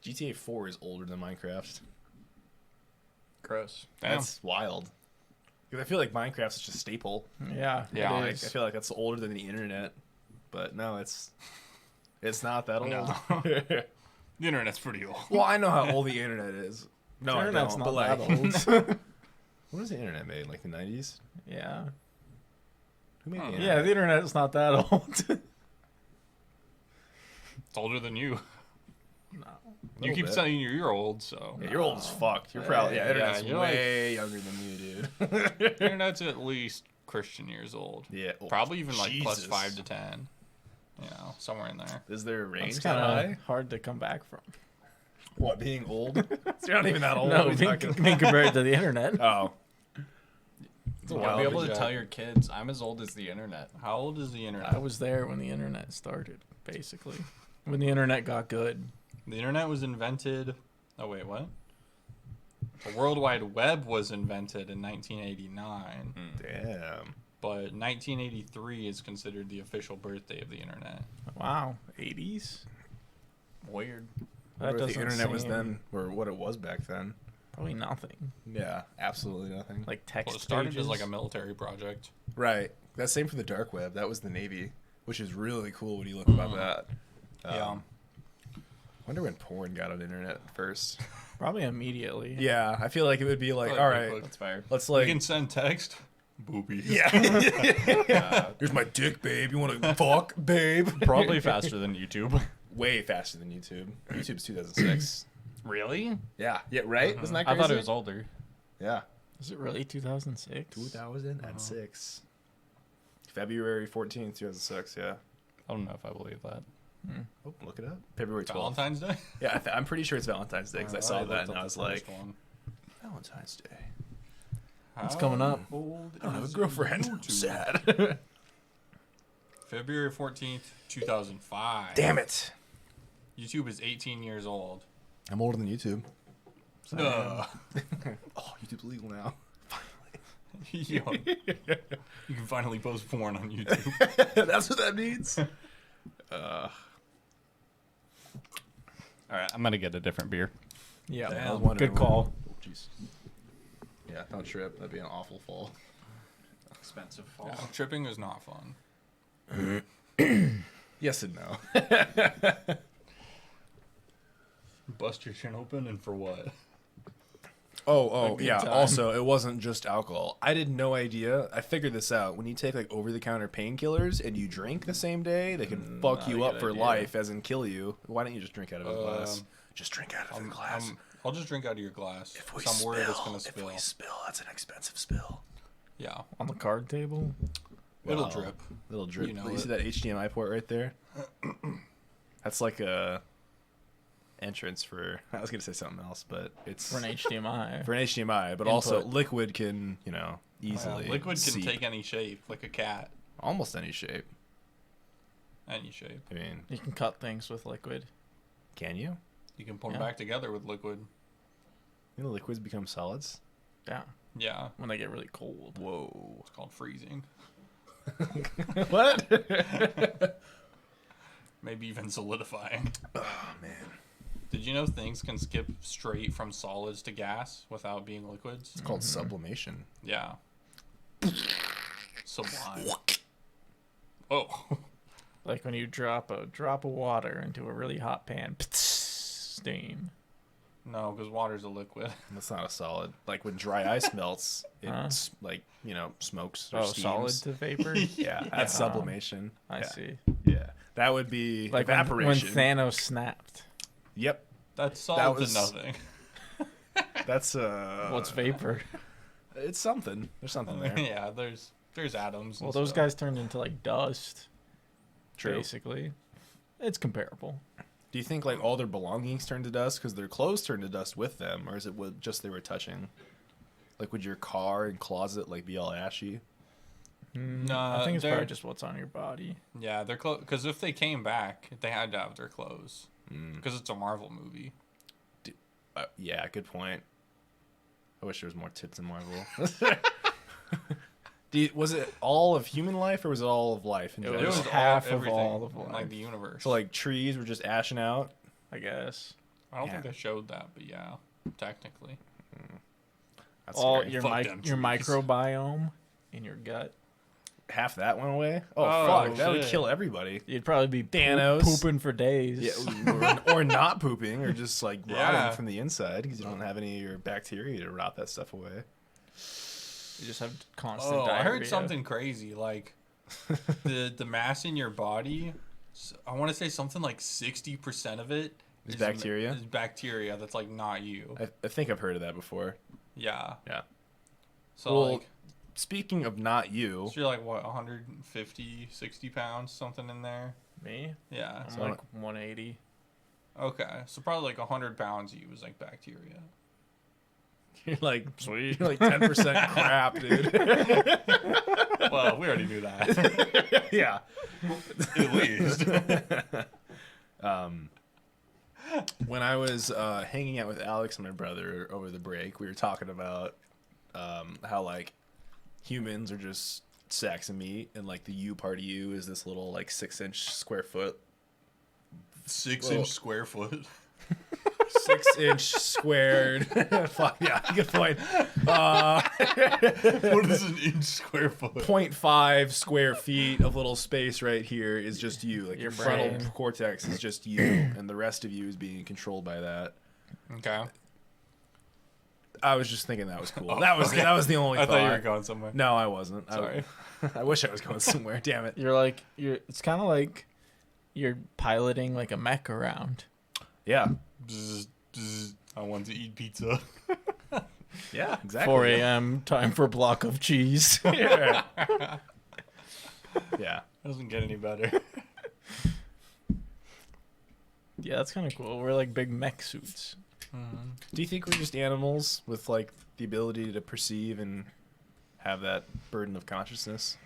[SPEAKER 1] GTA 4 is older than Minecraft.
[SPEAKER 3] Gross.
[SPEAKER 4] Damn.
[SPEAKER 1] That's wild. Because I feel like Minecraft's such a staple.
[SPEAKER 2] Yeah.
[SPEAKER 4] Yeah,
[SPEAKER 2] it
[SPEAKER 1] Like,
[SPEAKER 2] is.
[SPEAKER 1] I feel like that's older than the internet. But no, it's not that old.
[SPEAKER 4] No. The internet's pretty old.
[SPEAKER 1] Well, I know how old the internet is. No,
[SPEAKER 2] The
[SPEAKER 1] I
[SPEAKER 2] internet's
[SPEAKER 1] don't,
[SPEAKER 2] not
[SPEAKER 1] but
[SPEAKER 2] that
[SPEAKER 1] like,
[SPEAKER 2] old.
[SPEAKER 1] when was the internet made? Like the 90s?
[SPEAKER 2] Yeah.
[SPEAKER 1] Who made the
[SPEAKER 4] Oh.
[SPEAKER 1] internet?
[SPEAKER 2] Yeah, the internet's not that old.
[SPEAKER 4] It's older than you.
[SPEAKER 2] No.
[SPEAKER 4] You keep
[SPEAKER 1] bit.
[SPEAKER 4] saying you're old, so.
[SPEAKER 1] Yeah, you're old as fuck. You're probably
[SPEAKER 4] Yeah,
[SPEAKER 1] internet's
[SPEAKER 4] you're
[SPEAKER 1] way younger than you, dude.
[SPEAKER 4] The internet's at least Christian years old.
[SPEAKER 1] Yeah, oh,
[SPEAKER 4] Probably even like plus
[SPEAKER 1] Jesus.
[SPEAKER 4] 5 to 10. You know, somewhere in there.
[SPEAKER 1] Is there a range
[SPEAKER 2] It's
[SPEAKER 1] that
[SPEAKER 2] kind
[SPEAKER 1] high?
[SPEAKER 2] of hard to come back from.
[SPEAKER 1] What, being old? You're not even that old.
[SPEAKER 2] No,
[SPEAKER 1] We're
[SPEAKER 2] being,
[SPEAKER 1] talking-
[SPEAKER 2] being compared to the internet.
[SPEAKER 1] Oh.
[SPEAKER 3] It's
[SPEAKER 1] a
[SPEAKER 3] You'll
[SPEAKER 1] wild
[SPEAKER 3] be able to
[SPEAKER 4] project.
[SPEAKER 3] tell your kids, I'm as old as the internet.
[SPEAKER 4] How old is the internet?
[SPEAKER 2] I was there when the internet started, basically. When the internet got good.
[SPEAKER 4] The internet was invented. Oh, wait, what? The World Wide Web was invented in 1989,
[SPEAKER 1] Damn.
[SPEAKER 4] but 1983 is considered the official birthday of the internet.
[SPEAKER 2] Wow. 80s?
[SPEAKER 3] Weird.
[SPEAKER 2] That
[SPEAKER 1] What if
[SPEAKER 2] doesn't
[SPEAKER 1] the internet was
[SPEAKER 2] seem-
[SPEAKER 1] then, or what it was back then.
[SPEAKER 2] Probably nothing.
[SPEAKER 1] Yeah, absolutely nothing.
[SPEAKER 2] Like text
[SPEAKER 4] Well, it started
[SPEAKER 2] pages.
[SPEAKER 4] as like a military project.
[SPEAKER 1] Right. That's same for the dark web. That was the Navy, which is really cool when you look about that.
[SPEAKER 4] Yeah.
[SPEAKER 1] Wonder when porn got on the internet first.
[SPEAKER 2] Probably immediately.
[SPEAKER 1] Yeah, I feel like it would be like,
[SPEAKER 4] Oh,
[SPEAKER 1] all
[SPEAKER 4] okay,
[SPEAKER 1] right,
[SPEAKER 4] quick.
[SPEAKER 3] That's fair.
[SPEAKER 1] let's
[SPEAKER 4] You
[SPEAKER 1] like,
[SPEAKER 4] can send text. Boobies.
[SPEAKER 1] yeah. Here's my dick, babe. You want to fuck, babe?
[SPEAKER 3] Probably faster than YouTube.
[SPEAKER 1] Way faster than YouTube. YouTube's 2006.
[SPEAKER 3] Really?
[SPEAKER 1] Yeah. Yeah. Right. Wasn't that
[SPEAKER 3] I
[SPEAKER 1] crazy?
[SPEAKER 3] thought it was older.
[SPEAKER 1] Yeah.
[SPEAKER 2] Is it really 2006?
[SPEAKER 1] 2006. February 14th, 2006. Yeah.
[SPEAKER 3] I don't know if I believe that.
[SPEAKER 1] Oh, look it up. February 12th.
[SPEAKER 4] Valentine's Day?
[SPEAKER 1] Yeah, I'm pretty sure it's Valentine's Day because I saw
[SPEAKER 4] looked
[SPEAKER 1] that
[SPEAKER 4] up
[SPEAKER 1] and I
[SPEAKER 4] the
[SPEAKER 1] was
[SPEAKER 4] first
[SPEAKER 1] like,
[SPEAKER 4] one.
[SPEAKER 1] Valentine's Day.
[SPEAKER 2] It's coming up.
[SPEAKER 4] How old
[SPEAKER 1] I don't have a
[SPEAKER 4] is
[SPEAKER 1] girlfriend. I'm
[SPEAKER 4] YouTube?
[SPEAKER 1] sad.
[SPEAKER 4] February 14th, 2005.
[SPEAKER 1] Damn it.
[SPEAKER 4] YouTube is 18 years old.
[SPEAKER 1] I'm older than YouTube.
[SPEAKER 4] Duh.
[SPEAKER 1] Oh, YouTube's legal now.
[SPEAKER 4] Yo. You can finally post porn on YouTube.
[SPEAKER 1] That's what that means.
[SPEAKER 3] All right, I'm going to get a different beer.
[SPEAKER 2] Yeah.
[SPEAKER 1] I was wondering
[SPEAKER 2] Good call.
[SPEAKER 1] Oh, jeez. Yeah, don't trip. That'd be an awful fall.
[SPEAKER 3] Expensive fall.
[SPEAKER 4] Yeah, tripping is not fun.
[SPEAKER 1] Yes and no.
[SPEAKER 4] Bust your chin open and for what?
[SPEAKER 1] Oh,
[SPEAKER 2] good
[SPEAKER 1] yeah.
[SPEAKER 2] time.
[SPEAKER 1] Also, it wasn't just alcohol. I had no idea. I figured this out. When you take like over-the-counter painkillers and you drink the same day, they can fuck
[SPEAKER 2] not
[SPEAKER 1] you
[SPEAKER 2] a
[SPEAKER 1] up
[SPEAKER 2] good
[SPEAKER 1] for
[SPEAKER 2] idea.
[SPEAKER 1] life, as in kill you. Why don't you just drink out of a glass? Just drink out of the glass.
[SPEAKER 4] I'll just drink out of your glass.
[SPEAKER 1] If we
[SPEAKER 4] I'm worried it's
[SPEAKER 1] spill,
[SPEAKER 4] gonna spill.
[SPEAKER 1] if we spill, that's an expensive spill.
[SPEAKER 4] Yeah,
[SPEAKER 2] On the card table.
[SPEAKER 4] it'll
[SPEAKER 1] Wow.
[SPEAKER 4] drip.
[SPEAKER 1] Little drip.
[SPEAKER 4] You
[SPEAKER 1] You,
[SPEAKER 4] know
[SPEAKER 1] see
[SPEAKER 4] it.
[SPEAKER 1] that HDMI port right there? That's like a entrance for. I was gonna say something else, but it's
[SPEAKER 2] For an HDMI.
[SPEAKER 1] for an HDMI. But also,
[SPEAKER 2] Input.
[SPEAKER 1] liquid can easily
[SPEAKER 4] Liquid can
[SPEAKER 1] seep.
[SPEAKER 4] take any shape, like a cat.
[SPEAKER 1] almost any shape.
[SPEAKER 4] Any shape.
[SPEAKER 1] I mean,
[SPEAKER 2] You can cut things with liquid.
[SPEAKER 1] can you?
[SPEAKER 4] You can put
[SPEAKER 2] Yeah.
[SPEAKER 4] them back together with liquid.
[SPEAKER 1] You know, liquids become solids.
[SPEAKER 2] Yeah.
[SPEAKER 4] Yeah,
[SPEAKER 2] When they get really cold.
[SPEAKER 1] Whoa.
[SPEAKER 4] it's called freezing.
[SPEAKER 1] What?
[SPEAKER 4] Maybe even solidifying.
[SPEAKER 1] Oh man.
[SPEAKER 4] Did you know things can skip straight from solids to gas without being liquids?
[SPEAKER 1] It's called sublimation.
[SPEAKER 4] Yeah. Sublime. Oh.
[SPEAKER 2] Like when you drop a drop of water into a really hot pan. Steam.
[SPEAKER 4] No, because water's a liquid.
[SPEAKER 1] That's not a solid. Like when dry ice melts,
[SPEAKER 2] Huh?
[SPEAKER 1] it's like smokes or
[SPEAKER 2] Oh,
[SPEAKER 1] steams.
[SPEAKER 2] solid to vapor?
[SPEAKER 1] Yeah, that's
[SPEAKER 2] Oh,
[SPEAKER 1] sublimation.
[SPEAKER 2] I
[SPEAKER 1] yeah.
[SPEAKER 2] see.
[SPEAKER 1] Yeah, that would be
[SPEAKER 2] Like when
[SPEAKER 1] evaporation.
[SPEAKER 2] Thanos snapped.
[SPEAKER 1] Yep.
[SPEAKER 4] That's solid
[SPEAKER 1] was-
[SPEAKER 4] to nothing.
[SPEAKER 1] That's
[SPEAKER 2] What's vapor?
[SPEAKER 1] It's something. There's something there.
[SPEAKER 4] Yeah, there's atoms.
[SPEAKER 2] Well,
[SPEAKER 4] and
[SPEAKER 2] those
[SPEAKER 4] stuff.
[SPEAKER 2] guys turned into like dust.
[SPEAKER 1] True.
[SPEAKER 2] Basically, it's comparable.
[SPEAKER 1] Do you think like all their belongings turned to dust because their clothes turned to dust with them, or is it just they were touching? Like, would your car and closet like be all ashy?
[SPEAKER 4] No,
[SPEAKER 2] I think it's
[SPEAKER 4] they're-
[SPEAKER 2] probably just what's on your body.
[SPEAKER 4] Yeah, their clothes. Because if they came back, they had to have their clothes.
[SPEAKER 1] Mm.
[SPEAKER 4] Because it's a Marvel movie.
[SPEAKER 1] Yeah, good point. I wish there was more tits in Marvel. Was it all of human life or was it all of life in
[SPEAKER 2] It
[SPEAKER 1] general?
[SPEAKER 2] was
[SPEAKER 4] all-
[SPEAKER 2] half of
[SPEAKER 4] everything
[SPEAKER 2] all of
[SPEAKER 4] in,
[SPEAKER 2] life.
[SPEAKER 4] like the universe.
[SPEAKER 1] So like trees were just ashing out.
[SPEAKER 2] I guess.
[SPEAKER 4] I don't
[SPEAKER 1] Yeah.
[SPEAKER 4] think they showed that, but yeah, technically.
[SPEAKER 1] That's
[SPEAKER 2] All
[SPEAKER 1] scary.
[SPEAKER 2] your
[SPEAKER 4] Fuck them
[SPEAKER 2] your
[SPEAKER 4] trees.
[SPEAKER 2] microbiome in your gut.
[SPEAKER 1] Half that went away. Oh,
[SPEAKER 4] Oh,
[SPEAKER 1] fuck, that would
[SPEAKER 4] shit.
[SPEAKER 1] kill everybody.
[SPEAKER 2] You'd probably be
[SPEAKER 1] Thanos.
[SPEAKER 2] pooping for days.
[SPEAKER 1] Yeah, or not pooping, or just like
[SPEAKER 4] Yeah.
[SPEAKER 1] rotting from the inside because you don't have any of your bacteria to rot that stuff away.
[SPEAKER 2] You just have constant
[SPEAKER 4] Oh,
[SPEAKER 2] diarrhea.
[SPEAKER 4] I heard something crazy. Like the mass in your body. I want to say something like 60% of it
[SPEAKER 1] Is bacteria?
[SPEAKER 4] Is bacteria that's like not you.
[SPEAKER 1] I think I've heard of that before.
[SPEAKER 4] Yeah.
[SPEAKER 1] Yeah.
[SPEAKER 4] So
[SPEAKER 1] Well,
[SPEAKER 4] like,
[SPEAKER 1] speaking of not you,
[SPEAKER 4] so you're like what 150, 60 pounds, something in there.
[SPEAKER 2] Me?
[SPEAKER 4] Yeah.
[SPEAKER 2] I'm
[SPEAKER 1] So-
[SPEAKER 2] like 180.
[SPEAKER 4] Okay. So probably like 100 pounds of you is like bacteria.
[SPEAKER 1] you're like
[SPEAKER 2] Sweet.
[SPEAKER 1] you're like 10% crap, dude.
[SPEAKER 4] Well, we already knew that.
[SPEAKER 1] Yeah.
[SPEAKER 4] At least.
[SPEAKER 1] When I was hanging out with Alex and my brother over the break, we were talking about how like humans are just sacks of meat, and like the U part of you is this little like 6-inch square foot,
[SPEAKER 4] 6-inch square foot.
[SPEAKER 1] 6-inch squared. Fuck yeah, good point.
[SPEAKER 4] What is an inch square foot?
[SPEAKER 1] 0.5 square feet of little space right here is just you. Like your
[SPEAKER 2] Your
[SPEAKER 1] frontal
[SPEAKER 2] brain.
[SPEAKER 1] cortex is just you, and the rest of you is being controlled by that.
[SPEAKER 4] Okay.
[SPEAKER 1] I was just thinking that was cool. That was the only
[SPEAKER 4] I
[SPEAKER 1] thought.
[SPEAKER 4] thought you were going somewhere.
[SPEAKER 1] No, I wasn't.
[SPEAKER 4] Sorry.
[SPEAKER 1] I wish I was going somewhere. Damn it.
[SPEAKER 2] It's kind of like you're piloting like a mech around.
[SPEAKER 1] Yeah.
[SPEAKER 4] Bzz, bzz, I want to eat pizza.
[SPEAKER 1] Yeah. Exactly.
[SPEAKER 2] 4 a.m. time for block of cheese.
[SPEAKER 1] Yeah. Yeah.
[SPEAKER 4] Doesn't get any better.
[SPEAKER 2] Yeah, that's kind of cool. We're like big mech suits.
[SPEAKER 1] Do you think we're just animals with like the ability to perceive and have that burden of consciousness?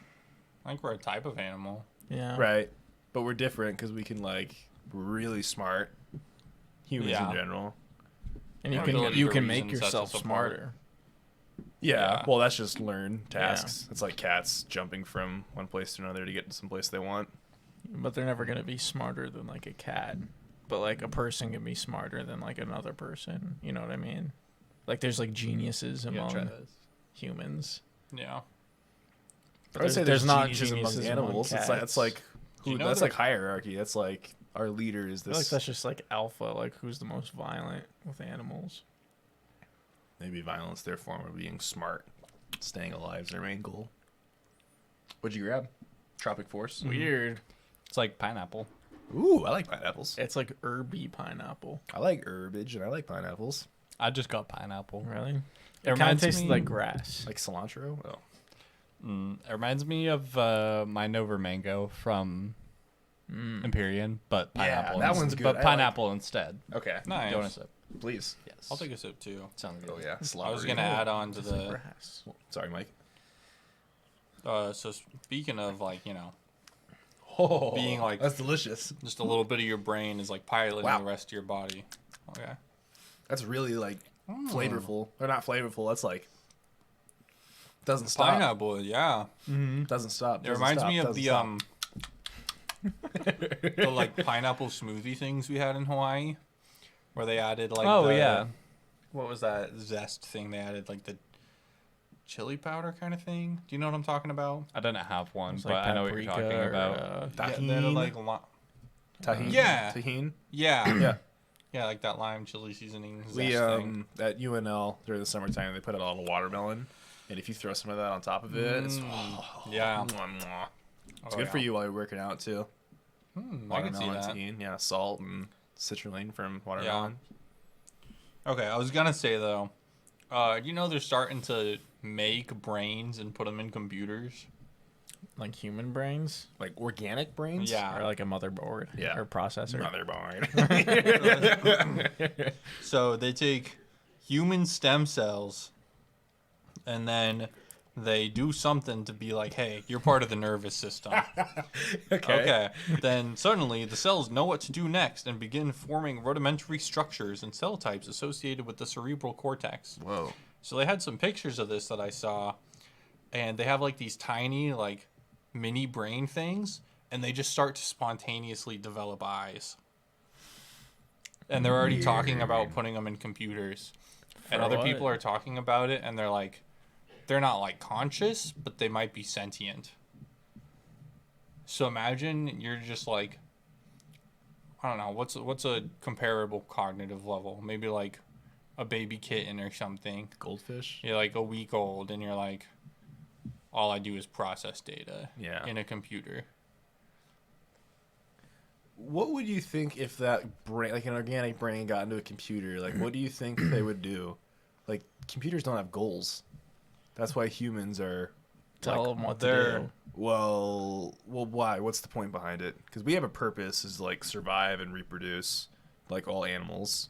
[SPEAKER 4] I think we're a type of animal.
[SPEAKER 2] Yeah.
[SPEAKER 1] Right. But we're different because we can like we're really smart. Humans
[SPEAKER 4] Yeah.
[SPEAKER 1] in general.
[SPEAKER 2] And you
[SPEAKER 4] Our
[SPEAKER 2] can
[SPEAKER 4] ability
[SPEAKER 2] you
[SPEAKER 4] to
[SPEAKER 2] can
[SPEAKER 4] reason
[SPEAKER 2] make
[SPEAKER 4] sets
[SPEAKER 2] yourself
[SPEAKER 4] us apart.
[SPEAKER 2] smarter.
[SPEAKER 1] Yeah.
[SPEAKER 4] Yeah.
[SPEAKER 1] Well, that's just learned tasks. It's like cats jumping from one place to another to get to some place they want.
[SPEAKER 2] But they're never gonna be smarter than like a cat. But like a person can be smarter than like another person. You know what I mean? Like there's like geniuses among humans.
[SPEAKER 4] Yeah.
[SPEAKER 1] I would say
[SPEAKER 2] there's not
[SPEAKER 1] geniuses among
[SPEAKER 2] geniuses among
[SPEAKER 1] animals. It's
[SPEAKER 2] cats.
[SPEAKER 1] like
[SPEAKER 4] Do you know
[SPEAKER 1] that's
[SPEAKER 4] that-
[SPEAKER 1] like hierarchy. That's like our leader is
[SPEAKER 2] I feel
[SPEAKER 1] this.
[SPEAKER 2] like that's just like alpha, like who's the most violent with animals.
[SPEAKER 1] Maybe violence, their form of being smart. Staying alive is their main goal. What'd you grab? Tropic Force.
[SPEAKER 2] Weird.
[SPEAKER 3] It's like pineapple.
[SPEAKER 1] Ooh, I like pineapples.
[SPEAKER 2] It's like herby pineapple.
[SPEAKER 1] I like herbage and I like pineapples.
[SPEAKER 3] I just got pineapple.
[SPEAKER 2] Really?
[SPEAKER 3] It
[SPEAKER 2] It kind of
[SPEAKER 3] reminds
[SPEAKER 2] tastes
[SPEAKER 3] me
[SPEAKER 2] like grass.
[SPEAKER 1] Like cilantro. Oh,
[SPEAKER 3] It reminds me of my Nova mango from Empyrean, but
[SPEAKER 1] Yeah,
[SPEAKER 3] pineapple.
[SPEAKER 1] that one's good.
[SPEAKER 3] But
[SPEAKER 1] I
[SPEAKER 3] pineapple instead.
[SPEAKER 1] okay.
[SPEAKER 4] Nice.
[SPEAKER 3] Don't sip.
[SPEAKER 1] Please.
[SPEAKER 3] Yes.
[SPEAKER 4] I'll take a sip too.
[SPEAKER 3] Sounds good.
[SPEAKER 1] Oh yeah.
[SPEAKER 4] I was
[SPEAKER 1] Slobbery.
[SPEAKER 4] gonna add on to
[SPEAKER 2] It's like
[SPEAKER 4] the.
[SPEAKER 2] grass.
[SPEAKER 1] Sorry, Mike.
[SPEAKER 4] So speaking of like
[SPEAKER 1] Oh,
[SPEAKER 4] Being like-
[SPEAKER 1] that's delicious.
[SPEAKER 4] just a little bit of your brain is like piloting
[SPEAKER 1] Wow.
[SPEAKER 4] the rest of your body. Okay.
[SPEAKER 1] That's really like flavorful. Or not flavorful. That's like doesn't stop.
[SPEAKER 4] Pineapple, yeah.
[SPEAKER 1] Doesn't stop.
[SPEAKER 4] It
[SPEAKER 1] doesn't
[SPEAKER 4] reminds
[SPEAKER 1] stop,
[SPEAKER 4] me of
[SPEAKER 1] doesn't
[SPEAKER 4] the
[SPEAKER 1] stop.
[SPEAKER 4] the like pineapple smoothie things we had in Hawaii, where they added like
[SPEAKER 3] Oh,
[SPEAKER 4] the,
[SPEAKER 3] yeah.
[SPEAKER 4] what was that zest thing they added, like the chili powder kind of thing? Do you know what I'm talking about?
[SPEAKER 3] I didn't have one,
[SPEAKER 2] It's
[SPEAKER 3] but
[SPEAKER 2] like
[SPEAKER 3] I know what you're
[SPEAKER 2] paprika
[SPEAKER 3] talking
[SPEAKER 2] or,
[SPEAKER 3] about.
[SPEAKER 4] Yeah,
[SPEAKER 1] Tahini.
[SPEAKER 4] they added like
[SPEAKER 1] Tahini.
[SPEAKER 4] Yeah.
[SPEAKER 1] Tahini.
[SPEAKER 4] yeah,
[SPEAKER 1] Yeah.
[SPEAKER 4] yeah, like that lime chili seasoning zest
[SPEAKER 1] We
[SPEAKER 4] thing.
[SPEAKER 1] at UNL during the summertime they put out a lot of watermelon, and if you throw some of that on top of it, it's
[SPEAKER 4] Yeah.
[SPEAKER 1] mwah, mwah. It's
[SPEAKER 4] Oh,
[SPEAKER 1] good for
[SPEAKER 4] yeah.
[SPEAKER 1] you while you're working out too.
[SPEAKER 4] I can see
[SPEAKER 1] Watermelon,
[SPEAKER 4] that.
[SPEAKER 1] tahini, yeah, salt and citrulline from watermelon.
[SPEAKER 4] Okay, I was gonna say though, You know they're starting to make brains and put them in computers.
[SPEAKER 2] Like human brains,
[SPEAKER 1] Like organic brains?
[SPEAKER 4] Yeah.
[SPEAKER 2] or like a motherboard,
[SPEAKER 1] Yeah.
[SPEAKER 2] or processor.
[SPEAKER 1] Motherboard.
[SPEAKER 4] So they take human stem cells, and then they do something to be like, hey, you're part of the nervous system. Okay. Then suddenly the cells know what to do next and begin forming rudimentary structures and cell types associated with the cerebral cortex.
[SPEAKER 1] Whoa.
[SPEAKER 4] So they had some pictures of this that I saw, and they have like these tiny like mini brain things, and they just start to spontaneously develop eyes. And they're already talking about putting them in computers. And
[SPEAKER 2] For
[SPEAKER 4] other
[SPEAKER 2] what?
[SPEAKER 4] people are talking about it, and they're like, they're not like conscious, but they might be sentient. So imagine you're just like, I don't know, what's a comparable cognitive level? Maybe like a baby kitten or something.
[SPEAKER 1] Goldfish?
[SPEAKER 4] You're like a week old, and you're like, all I do is process data
[SPEAKER 1] Yeah.
[SPEAKER 4] in a computer.
[SPEAKER 1] What would you think if that brain, like an organic brain, got into a computer? Like, what do you think they would do? Like, computers don't have goals. That's why humans are.
[SPEAKER 2] Tell
[SPEAKER 1] like,
[SPEAKER 2] them what to
[SPEAKER 4] they're-
[SPEAKER 2] do.
[SPEAKER 1] Well, why? What's the point behind it? Because we have a purpose, is like survive and reproduce, like all animals.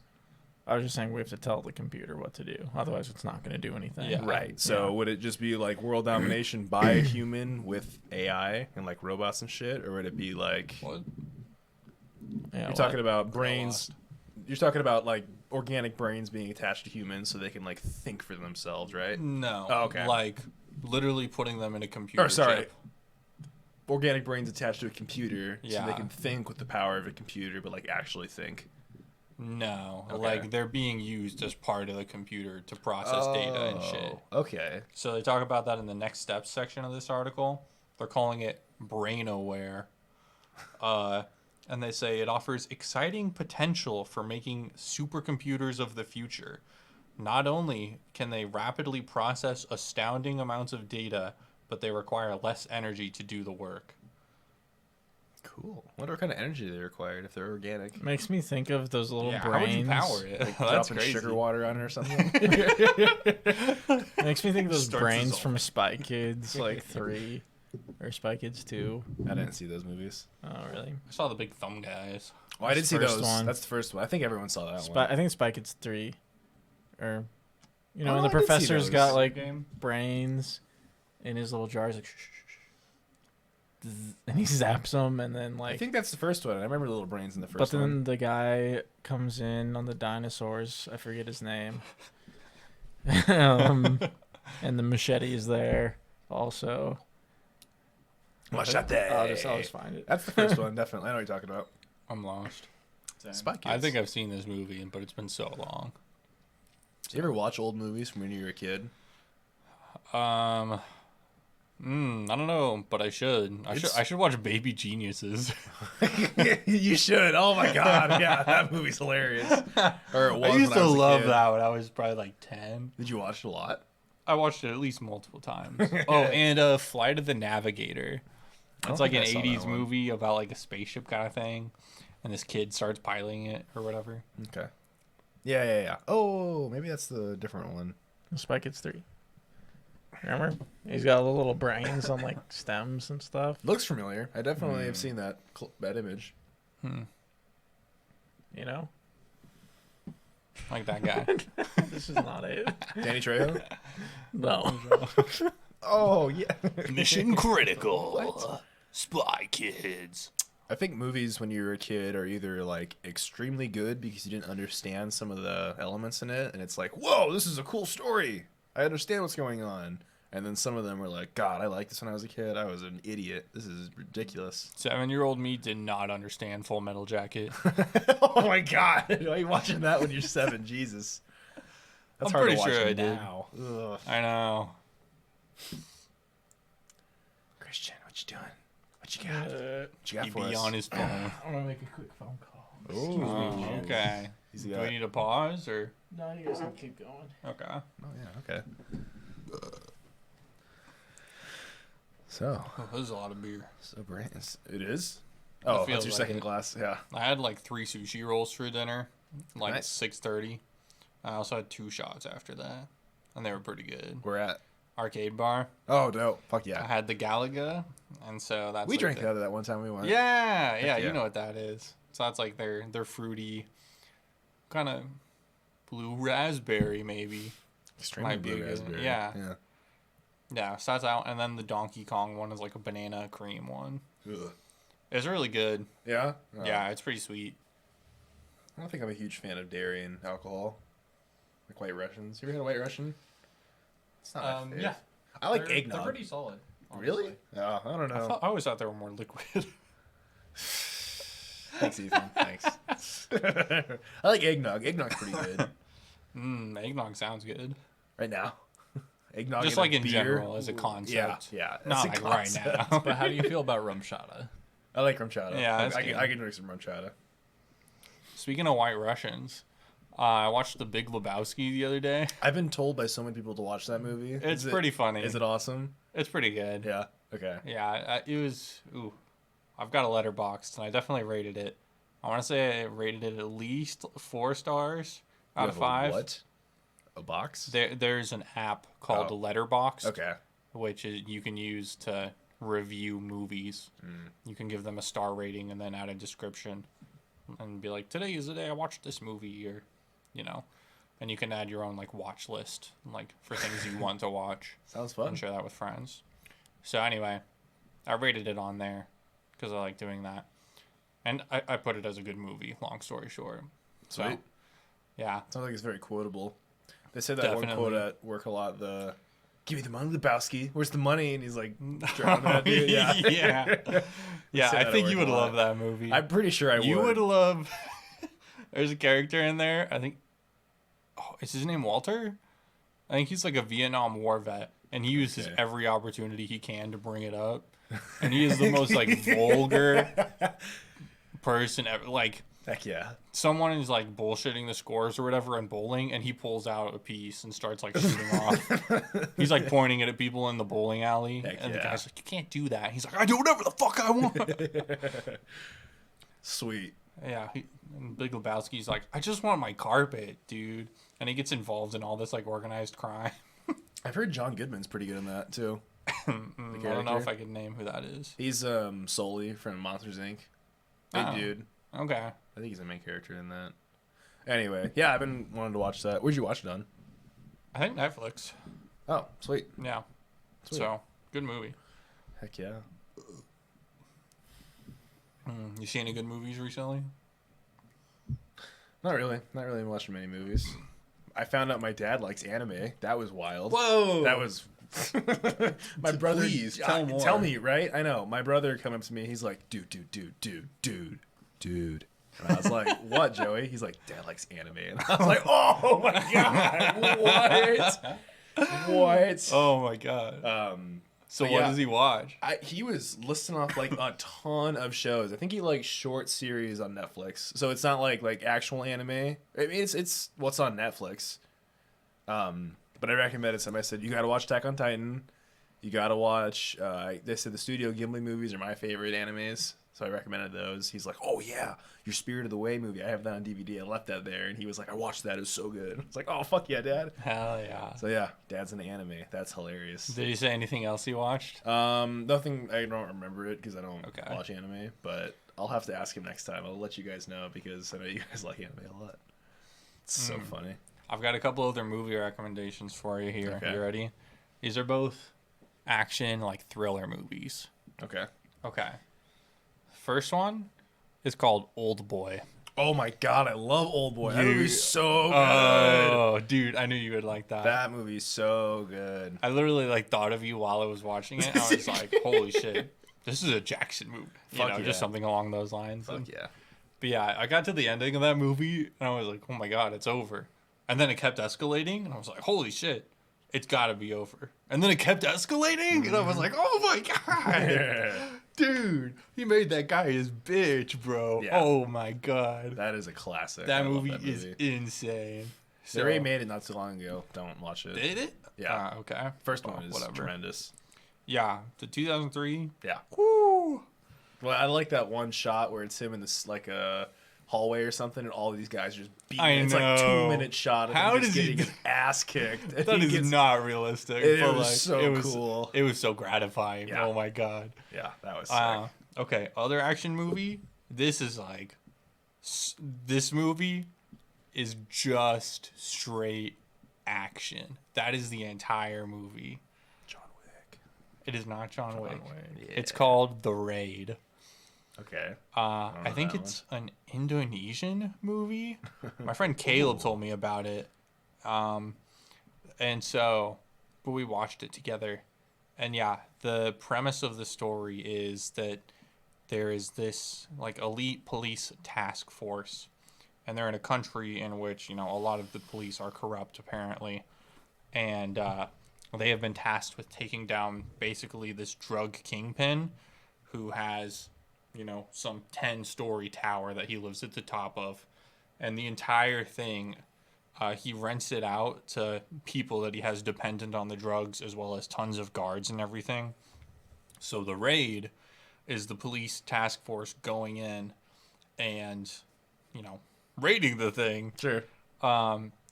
[SPEAKER 2] I was just saying we have to tell the computer what to do. Otherwise, it's not going to do anything.
[SPEAKER 4] Yeah.
[SPEAKER 1] Right. So would it just be like world domination by a human with AI and like robots and shit, or would it be like
[SPEAKER 4] What?
[SPEAKER 2] Yeah,
[SPEAKER 1] you're
[SPEAKER 2] what?
[SPEAKER 1] talking about brains?
[SPEAKER 4] lost.
[SPEAKER 1] You're talking about like organic brains being attached to humans so they can like think for themselves, right?
[SPEAKER 4] No.
[SPEAKER 1] Oh, okay.
[SPEAKER 4] Like literally putting them in a computer.
[SPEAKER 1] Or sorry,
[SPEAKER 4] chip.
[SPEAKER 1] organic brains attached to a computer so
[SPEAKER 4] Yeah.
[SPEAKER 1] they can think with the power of a computer, but like actually think.
[SPEAKER 4] No.
[SPEAKER 1] Okay.
[SPEAKER 4] Like they're being used as part of the computer to process data and shit.
[SPEAKER 1] Okay.
[SPEAKER 4] So they talk about that in the next steps section of this article. They're calling it brain aware. And they say it offers exciting potential for making supercomputers of the future. Not only can they rapidly process astounding amounts of data, but they require less energy to do the work.
[SPEAKER 1] Cool. Wonder what kind of energy they required if they're organic.
[SPEAKER 2] Makes me think of those little
[SPEAKER 4] Yeah, how would you
[SPEAKER 2] brains.
[SPEAKER 4] power it?
[SPEAKER 1] Like
[SPEAKER 4] That's
[SPEAKER 1] dropping
[SPEAKER 4] crazy.
[SPEAKER 1] sugar water on it or something.
[SPEAKER 2] Makes me think of those
[SPEAKER 4] Starts
[SPEAKER 2] brains
[SPEAKER 4] dissolving.
[SPEAKER 2] from Spy Kids, like 3 or Spy Kids 2.
[SPEAKER 1] I didn't see those movies.
[SPEAKER 2] Oh, really?
[SPEAKER 4] I saw the big thumb guys.
[SPEAKER 1] Oh, I did
[SPEAKER 2] That's
[SPEAKER 1] see
[SPEAKER 2] the first
[SPEAKER 1] those.
[SPEAKER 2] one.
[SPEAKER 1] That's the first one. I think everyone saw that
[SPEAKER 2] Spy,
[SPEAKER 1] one.
[SPEAKER 2] I think Spy Kids 3. Or, you know,
[SPEAKER 1] Oh,
[SPEAKER 2] when the
[SPEAKER 1] I did see
[SPEAKER 2] professor's
[SPEAKER 1] those.
[SPEAKER 2] got, like,
[SPEAKER 4] Game.
[SPEAKER 2] brains in his little jars, like, shh, shh, shh, shh. Zzz, and he zaps them, and then,
[SPEAKER 1] I
[SPEAKER 2] like...
[SPEAKER 1] think that's the first one. I remember the little brains in the
[SPEAKER 2] But
[SPEAKER 1] first
[SPEAKER 2] then
[SPEAKER 1] one.
[SPEAKER 2] the guy comes in on the dinosaurs. I forget his name. And the machete is there also.
[SPEAKER 1] Machete.
[SPEAKER 2] I'll just find it.
[SPEAKER 1] That's the first one, definitely. I know what you're talking about.
[SPEAKER 4] I'm lost.
[SPEAKER 1] Spy Kids.
[SPEAKER 4] I think I've seen this movie, but it's been so long.
[SPEAKER 1] Do you ever watch old movies from when you were a kid?
[SPEAKER 4] I don't know, but I should. I should watch Baby Geniuses.
[SPEAKER 1] You should. Oh my god. Yeah, that movie's hilarious. Or it was
[SPEAKER 4] I used
[SPEAKER 1] when
[SPEAKER 4] to
[SPEAKER 1] was a
[SPEAKER 4] love
[SPEAKER 1] kid.
[SPEAKER 4] that when I was probably like 10.
[SPEAKER 1] Did you watch it a lot?
[SPEAKER 4] I watched it at least multiple times. Oh, and Flight of the Navigator.
[SPEAKER 1] I don't
[SPEAKER 4] It's like an
[SPEAKER 1] think I saw
[SPEAKER 4] 80s
[SPEAKER 1] that one.
[SPEAKER 4] movie about like a spaceship kind of thing, and this kid starts piloting it or whatever.
[SPEAKER 1] Okay. Yeah. Oh, maybe that's the different one.
[SPEAKER 2] Spy Kids 3. Remember? He's got little brains on, like, stems and stuff.
[SPEAKER 1] Looks familiar. I definitely have seen that image.
[SPEAKER 2] You know?
[SPEAKER 4] Like that guy.
[SPEAKER 2] This is not it.
[SPEAKER 1] Danny Trejo?
[SPEAKER 2] No.
[SPEAKER 1] Oh, yeah.
[SPEAKER 4] Mission Critical. Spy Kids.
[SPEAKER 1] I think movies when you were a kid are either like extremely good because you didn't understand some of the elements in it, and it's like, whoa, this is a cool story. I understand what's going on. And then some of them were like, God, I liked this when I was a kid. I was an idiot. This is ridiculous.
[SPEAKER 4] 7-year-old me did not understand Full Metal Jacket.
[SPEAKER 1] Oh my God. Why are you watching that when you're 7? Jesus. That's
[SPEAKER 4] I'm
[SPEAKER 1] hard
[SPEAKER 4] pretty
[SPEAKER 1] to watch
[SPEAKER 4] sure I did.
[SPEAKER 1] now. Ugh.
[SPEAKER 4] I know.
[SPEAKER 1] Christian, what you doing? What you got? What you got
[SPEAKER 4] He'd
[SPEAKER 1] for
[SPEAKER 4] be
[SPEAKER 1] us?
[SPEAKER 4] on his phone.
[SPEAKER 2] I'm going to make a quick phone call.
[SPEAKER 1] Oh,
[SPEAKER 4] Okay.
[SPEAKER 1] Easy
[SPEAKER 4] Do
[SPEAKER 1] guy.
[SPEAKER 4] we need to pause or?
[SPEAKER 2] No, you guys can keep going.
[SPEAKER 4] Okay.
[SPEAKER 1] Oh, yeah, okay. So,
[SPEAKER 4] Oh, this is a lot of beer.
[SPEAKER 1] brains. It is? Oh,
[SPEAKER 4] feels
[SPEAKER 1] that's your
[SPEAKER 4] like
[SPEAKER 1] second
[SPEAKER 4] it.
[SPEAKER 1] glass. Yeah.
[SPEAKER 4] I had like 3 sushi rolls for dinner, like
[SPEAKER 1] Nice.
[SPEAKER 4] 6:30. I also had 2 shots after that. and they were pretty good.
[SPEAKER 1] We're at.
[SPEAKER 4] Arcade bar.
[SPEAKER 1] Oh no! Fuck
[SPEAKER 4] I
[SPEAKER 1] yeah!
[SPEAKER 4] had the Galaga, and so that's
[SPEAKER 1] We
[SPEAKER 4] like
[SPEAKER 1] drank out of that one time we went.
[SPEAKER 4] Yeah,
[SPEAKER 1] yeah.
[SPEAKER 4] you know what that is. So that's like their fruity, kind of blue raspberry maybe.
[SPEAKER 1] Extremely
[SPEAKER 4] Might be
[SPEAKER 1] blue
[SPEAKER 4] a good-
[SPEAKER 1] raspberry.
[SPEAKER 4] yeah.
[SPEAKER 1] Yeah.
[SPEAKER 4] Yeah, so that's out, and then the Donkey Kong one is like a banana cream one.
[SPEAKER 1] Ugh.
[SPEAKER 4] It's really good.
[SPEAKER 1] Yeah. Oh.
[SPEAKER 4] Yeah, it's pretty sweet.
[SPEAKER 1] I don't think I'm a huge fan of dairy and alcohol, like White Russians. You ever had a White Russian? It's not my fave.
[SPEAKER 3] Yeah.
[SPEAKER 1] I like
[SPEAKER 3] They're
[SPEAKER 1] eggnog.
[SPEAKER 3] pretty solid.
[SPEAKER 1] Really?
[SPEAKER 3] honestly.
[SPEAKER 1] Oh, I don't know.
[SPEAKER 4] I always thought they were more liquid.
[SPEAKER 1] Thanks, Ethan. Thanks. I like eggnog. Eggnog pretty good
[SPEAKER 4] Eggnog sounds good.
[SPEAKER 1] right now. Eggnog,
[SPEAKER 4] Just
[SPEAKER 1] in a
[SPEAKER 4] like in
[SPEAKER 1] beer.
[SPEAKER 4] general as a
[SPEAKER 1] Ooh,
[SPEAKER 4] concept.
[SPEAKER 1] Yeah.
[SPEAKER 4] Not
[SPEAKER 1] It's a
[SPEAKER 4] like right
[SPEAKER 1] concept.
[SPEAKER 4] now.
[SPEAKER 3] But how do you feel about rum chata?
[SPEAKER 1] I like rum chata.
[SPEAKER 4] Yeah, that's
[SPEAKER 1] I can
[SPEAKER 4] good.
[SPEAKER 1] drink some rum chata.
[SPEAKER 4] Speaking of White Russians, I watched The Big Lebowski the other day.
[SPEAKER 1] I've been told by so many people to watch that movie.
[SPEAKER 4] It's pretty funny.
[SPEAKER 1] Is it awesome?
[SPEAKER 4] It's pretty good.
[SPEAKER 1] Yeah. Okay.
[SPEAKER 4] Yeah, it was. Ooh, I've got a letterbox, and I definitely rated it. I want to say I rated it at least 4 stars
[SPEAKER 1] You
[SPEAKER 4] out of
[SPEAKER 1] have a
[SPEAKER 4] 5.
[SPEAKER 1] what? A box?
[SPEAKER 4] There's an app called
[SPEAKER 1] Oh.
[SPEAKER 4] Letterboxd,
[SPEAKER 1] Okay.
[SPEAKER 4] which is you can use to review movies. You can give them a star rating and then add a description, and be like, "Today is the day I watched this movie," or, and you can add your own like watch list, like for things you want to watch,
[SPEAKER 1] Sounds fun.
[SPEAKER 4] and share that with friends. So anyway, I rated it on there because I like doing that, and I put it as a good movie. Long story short, so
[SPEAKER 1] Sweet.
[SPEAKER 4] yeah,
[SPEAKER 1] Sounds like it's very quotable. They say that one
[SPEAKER 4] Definitely.
[SPEAKER 1] quote at work a lot. Give me the money, Lebowski. Where's the money? And he's like, drowning that dude. Yeah.
[SPEAKER 4] yeah, yeah.
[SPEAKER 1] Say
[SPEAKER 4] I
[SPEAKER 1] that
[SPEAKER 4] think
[SPEAKER 1] at
[SPEAKER 4] you
[SPEAKER 1] work
[SPEAKER 4] would
[SPEAKER 1] a lot.
[SPEAKER 4] love that movie.
[SPEAKER 1] I'm pretty sure I
[SPEAKER 4] You
[SPEAKER 1] would.
[SPEAKER 4] would love. There's a character in there. I think. Oh, is his name Walter? I think he's like a Vietnam War vet, and he uses
[SPEAKER 1] Okay.
[SPEAKER 4] every opportunity he can to bring it up. And he is the most like vulgar person ever. Like
[SPEAKER 1] Heck yeah.
[SPEAKER 4] someone is like bullshitting the scores or whatever in bowling, and he pulls out a piece and starts like shooting off. He's like pointing it at people in the bowling alley,
[SPEAKER 1] Heck
[SPEAKER 4] and the
[SPEAKER 1] yeah.
[SPEAKER 4] guy's like, "You can't do that." He's like, "I do whatever the fuck I want."
[SPEAKER 1] Sweet.
[SPEAKER 4] Yeah, and Big Lebowski's like, "I just want my carpet, dude," and he gets involved in all this like organized crime.
[SPEAKER 1] I've heard John Goodman's pretty good in that too.
[SPEAKER 4] I don't know if I can name who that is.
[SPEAKER 1] He's Sully from Monsters Inc. Big
[SPEAKER 4] Oh.
[SPEAKER 1] dude.
[SPEAKER 4] Okay,
[SPEAKER 1] I think he's the main character in that. Anyway, yeah, I've been wanting to watch that. Where'd you watch it on?
[SPEAKER 4] I think Netflix.
[SPEAKER 1] Oh, sweet.
[SPEAKER 4] Yeah,
[SPEAKER 1] Sweet.
[SPEAKER 4] so good movie.
[SPEAKER 1] Heck yeah.
[SPEAKER 4] You see any good movies recently?
[SPEAKER 1] Not really. Not really watching many movies. I found out my dad likes anime. That was wild.
[SPEAKER 3] Whoa!
[SPEAKER 1] That was my brother.
[SPEAKER 3] Please, tell more.
[SPEAKER 1] Tell me, right? I know. My brother come up to me. He's like, dude. And I was like, what, Joey? He's like, Dad likes anime. And I was like, oh my god, what?
[SPEAKER 4] Oh my god. So
[SPEAKER 1] but
[SPEAKER 4] what
[SPEAKER 1] yeah.
[SPEAKER 4] does he watch?
[SPEAKER 1] He was listing off like a ton of shows. I think he likes short series on Netflix. So it's not like actual anime. I mean, it's what's on Netflix. But I recommended some. I said you got to watch Attack on Titan. You got to watch. They said the Studio Ghibli movies are my favorite animes, so I recommended those. He's like, "Oh yeah, your Spirited Away movie. I have that on DVD. I left that there." And he was like, "I watched that. It was so good." It's like, "Oh fuck yeah, Dad."
[SPEAKER 4] Hell yeah.
[SPEAKER 1] So yeah, Dad's into anime. That's hilarious.
[SPEAKER 4] Did he say anything else he watched?
[SPEAKER 1] Nothing. I don't remember it because I don't
[SPEAKER 4] Okay.
[SPEAKER 1] watch anime. But I'll have to ask him next time. I'll let you guys know because I know you guys like anime a lot. It's so funny.
[SPEAKER 4] I've got a couple other movie recommendations for you here.
[SPEAKER 1] Okay.
[SPEAKER 4] You ready? These are both action, like thriller movies.
[SPEAKER 1] Okay.
[SPEAKER 4] Okay. First one is called Old Boy.
[SPEAKER 1] Oh my god, I love Old Boy. That
[SPEAKER 4] You-
[SPEAKER 1] movie's so good.
[SPEAKER 4] Oh, dude, I knew you would like that.
[SPEAKER 1] That movie's so good.
[SPEAKER 4] I literally like thought of you while I was watching it. And I was like, holy shit, this is a Jackson movie.
[SPEAKER 1] Fuck
[SPEAKER 4] Just
[SPEAKER 1] yeah.
[SPEAKER 4] something along those lines.
[SPEAKER 1] Fuck yeah.
[SPEAKER 4] But yeah, I got to the ending of that movie and I was like, oh my god, it's over. And then it kept escalating and I was like, holy shit, it's gotta be over. And then it kept escalating and I was like, oh my god. Dude, he made that guy his bitch, bro.
[SPEAKER 1] Yeah.
[SPEAKER 4] Oh my god.
[SPEAKER 1] That is a classic.
[SPEAKER 4] That
[SPEAKER 1] I love
[SPEAKER 4] movie
[SPEAKER 1] that
[SPEAKER 4] is insane.
[SPEAKER 1] They already made it not too long ago. Don't watch it.
[SPEAKER 4] Did it?
[SPEAKER 1] Yeah.
[SPEAKER 4] Okay.
[SPEAKER 1] First
[SPEAKER 4] Well,
[SPEAKER 1] one is
[SPEAKER 4] whatever.
[SPEAKER 1] tremendous.
[SPEAKER 4] Yeah, the 2003.
[SPEAKER 1] Yeah.
[SPEAKER 4] Woo.
[SPEAKER 1] Well, I like that one shot where it's him in this like hallway or something, and all of these guys are just beating.
[SPEAKER 4] I
[SPEAKER 1] It's like
[SPEAKER 4] know.
[SPEAKER 1] 2-minute shot of
[SPEAKER 4] How
[SPEAKER 1] him just
[SPEAKER 4] does he
[SPEAKER 1] getting his ass kicked. And
[SPEAKER 4] That
[SPEAKER 1] he
[SPEAKER 4] is
[SPEAKER 1] gets-
[SPEAKER 4] not realistic.
[SPEAKER 1] It
[SPEAKER 4] but,
[SPEAKER 1] was
[SPEAKER 4] like,
[SPEAKER 1] so
[SPEAKER 4] it was,
[SPEAKER 1] cool.
[SPEAKER 4] It was so gratifying.
[SPEAKER 1] Yeah.
[SPEAKER 4] Oh my god.
[SPEAKER 1] Yeah, that was sick.
[SPEAKER 4] Okay, other action movie. This is like, this movie is just straight action. That is the entire movie.
[SPEAKER 1] John Wick.
[SPEAKER 4] It is not John Wick.
[SPEAKER 1] Wick.
[SPEAKER 4] It's called The Raid.
[SPEAKER 1] Okay.
[SPEAKER 4] I think
[SPEAKER 1] that
[SPEAKER 4] it's an Indonesian movie. My friend Caleb told me about it. And so, but we watched it together. And yeah, the premise of the story is that there is this like elite police task force, and they're in a country in which, you know, a lot of the police are corrupt apparently. And they have been tasked with taking down basically this drug kingpin who has, you know, some 10-story tower that he lives at the top of. And the entire thing, he rents it out to people that he has dependent on the drugs, as well as tons of guards and everything. So the raid is the police task force going in and, you know, raiding the thing.
[SPEAKER 1] Sure.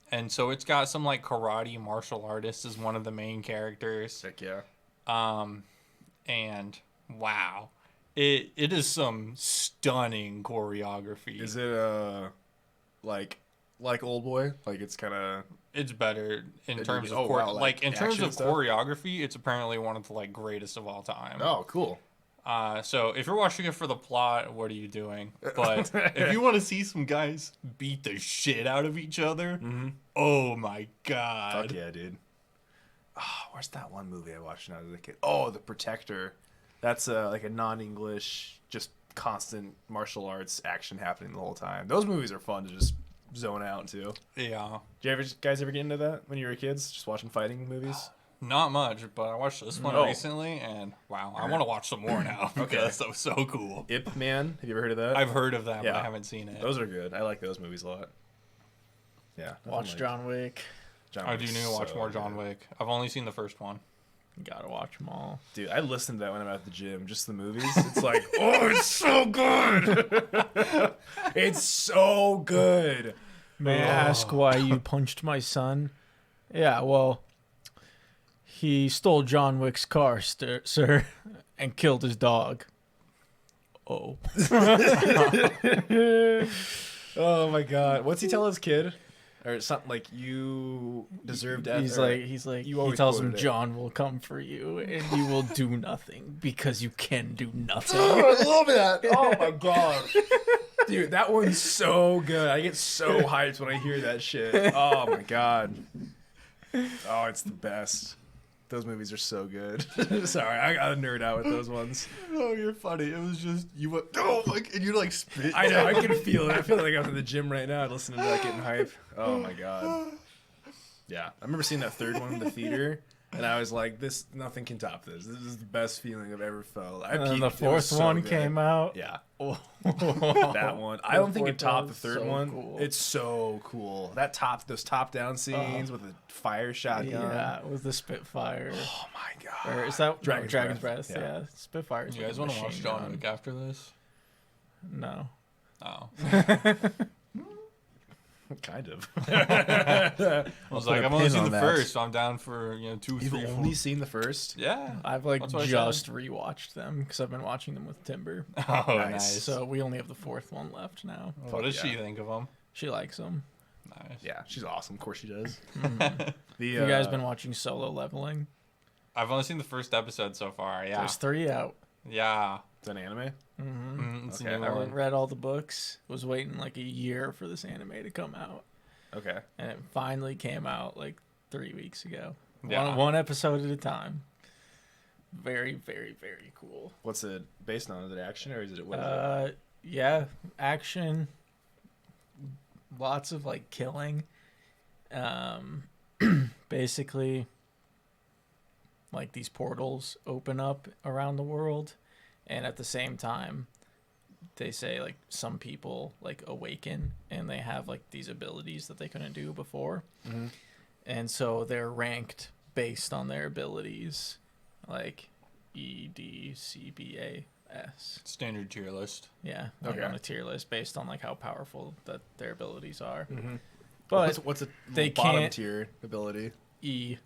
[SPEAKER 4] And so it's got some like karate martial artists as one of the main characters.
[SPEAKER 1] Heck yeah.
[SPEAKER 4] And wow, it is some stunning choreography.
[SPEAKER 1] Is it like Old Boy? Like it's kind of
[SPEAKER 4] It's better in terms of
[SPEAKER 1] oh, wow, like
[SPEAKER 4] in terms
[SPEAKER 1] action
[SPEAKER 4] of
[SPEAKER 1] stuff?
[SPEAKER 4] choreography. It's apparently one of the like greatest of all time.
[SPEAKER 1] oh cool.
[SPEAKER 4] So if you're watching it for the plot, what are you doing? But if you want to see some guys beat the shit out of each other, oh my god!
[SPEAKER 1] Fuck yeah, dude. Oh, where's that one movie I watched when I was a kid? Oh, The Protector. That's like a non-English, just constant martial arts action happening the whole time. Those movies are fun to just zone out to.
[SPEAKER 4] Yeah,
[SPEAKER 1] Did you guys ever get into that when you were kids, just watching fighting movies?
[SPEAKER 4] not much, but I watched this one
[SPEAKER 1] Oh.
[SPEAKER 4] recently, and wow, I want to watch some more now because that was so cool.
[SPEAKER 1] Ip Man, have you ever heard of that?
[SPEAKER 4] I've heard of that, but
[SPEAKER 1] Yeah.
[SPEAKER 4] I haven't seen it.
[SPEAKER 1] Those are good. I like those movies a lot. Yeah.
[SPEAKER 2] Watch
[SPEAKER 1] nothing like
[SPEAKER 2] John Wick.
[SPEAKER 1] John
[SPEAKER 4] I do
[SPEAKER 1] Wick's
[SPEAKER 4] need to watch
[SPEAKER 1] so
[SPEAKER 4] more John
[SPEAKER 1] good.
[SPEAKER 4] Wick. I've only seen the first one.
[SPEAKER 2] You gotta watch them all.
[SPEAKER 1] Dude, I listen to that when I'm at the gym, just the movies. It's like, oh, it's so good. It's so good.
[SPEAKER 2] May I ask why you punched my son? Yeah, well, he stole John Wick's car, sir, and killed his dog. Oh.
[SPEAKER 1] Oh my god. What's he tell his kid? Or something like, you deserve death.
[SPEAKER 2] He's
[SPEAKER 1] or-
[SPEAKER 2] like, he
[SPEAKER 1] always
[SPEAKER 2] tells him,
[SPEAKER 1] quoted it.
[SPEAKER 2] John will come for you, and you will do nothing because you can do nothing.
[SPEAKER 1] Oh, I love that. Oh my god. Dude, that one's so good. I get so hyped when I hear that shit. Oh my god. Oh, it's the best. Those movies are so good. Sorry, I gotta nerd out with those ones.
[SPEAKER 4] Oh, you're funny. It was just you went and you like spit.
[SPEAKER 1] I know, I can feel it. I feel like I'm in the gym right now listening to that, getting hype. Oh my god. Yeah, I remember seeing that third one in the theater, and I was like, "This, nothing can top this. This is the best feeling I've ever felt." I
[SPEAKER 2] And then
[SPEAKER 1] peaked.
[SPEAKER 2] the
[SPEAKER 1] It was
[SPEAKER 2] fourth
[SPEAKER 1] so
[SPEAKER 2] one
[SPEAKER 1] good.
[SPEAKER 2] came out.
[SPEAKER 1] Yeah,
[SPEAKER 2] Oh.
[SPEAKER 1] that one. I don't think it
[SPEAKER 2] fourth
[SPEAKER 1] topped the
[SPEAKER 2] one's
[SPEAKER 1] third
[SPEAKER 2] so
[SPEAKER 1] one.
[SPEAKER 2] cool.
[SPEAKER 1] It's so cool. Those top down scenes with the fire shotgun.
[SPEAKER 2] Yeah, with the Spitfire.
[SPEAKER 1] Oh my god.
[SPEAKER 2] Or is that
[SPEAKER 1] Dragon's
[SPEAKER 2] Dragon's
[SPEAKER 1] Breath,
[SPEAKER 2] Breath?
[SPEAKER 1] yeah.
[SPEAKER 2] Yeah, Spitfire.
[SPEAKER 4] You guys want to watch John Wick after this?
[SPEAKER 2] No.
[SPEAKER 4] Oh,
[SPEAKER 1] Kind of.
[SPEAKER 4] I was
[SPEAKER 2] put
[SPEAKER 4] like,
[SPEAKER 2] a
[SPEAKER 4] I've only
[SPEAKER 2] pin
[SPEAKER 4] seen
[SPEAKER 2] on
[SPEAKER 4] the
[SPEAKER 2] that.
[SPEAKER 4] first, so I'm down for 2,
[SPEAKER 1] You've
[SPEAKER 4] 3, 4.
[SPEAKER 1] only seen the first?
[SPEAKER 4] Yeah.
[SPEAKER 2] I've like
[SPEAKER 4] That's what I
[SPEAKER 2] just rewatched them because I've been watching them with Timber.
[SPEAKER 4] Oh,
[SPEAKER 1] Nice.
[SPEAKER 4] nice.
[SPEAKER 2] So we only have the fourth one left now.
[SPEAKER 4] What does
[SPEAKER 1] yeah.
[SPEAKER 4] she think of him?
[SPEAKER 2] She likes them.
[SPEAKER 4] Nice.
[SPEAKER 1] Yeah, she's awesome. Of course she does.
[SPEAKER 2] Have you guys been watching Solo Leveling?
[SPEAKER 4] I've only seen the first episode so far. Yeah.
[SPEAKER 2] There's 3 out.
[SPEAKER 4] Yeah.
[SPEAKER 1] It's an anime?
[SPEAKER 4] It's
[SPEAKER 1] Okay.
[SPEAKER 4] a new
[SPEAKER 2] I
[SPEAKER 4] one.
[SPEAKER 2] read all the books. Was waiting like a year for this anime to come out,
[SPEAKER 1] Okay.
[SPEAKER 2] and it finally came out like 3 weeks ago.
[SPEAKER 4] Yeah.
[SPEAKER 2] One episode at a time. Very, very, very cool.
[SPEAKER 1] What's it based on? Is it action or is it what is it?
[SPEAKER 2] Yeah, action. Lots of like killing. Basically, like these portals open up around the world, and at the same time, they say like some people like awaken and they have like these abilities that they couldn't do before, and so they're ranked based on their abilities, like E, D, C, B, A. S.
[SPEAKER 4] Standard tier list.
[SPEAKER 2] Yeah, like
[SPEAKER 1] Okay.
[SPEAKER 2] on a tier list based on like how powerful that their abilities are.
[SPEAKER 1] Mm-hmm.
[SPEAKER 2] But
[SPEAKER 1] What's a
[SPEAKER 2] they
[SPEAKER 1] bottom
[SPEAKER 2] can't-
[SPEAKER 1] tier ability?
[SPEAKER 2] E.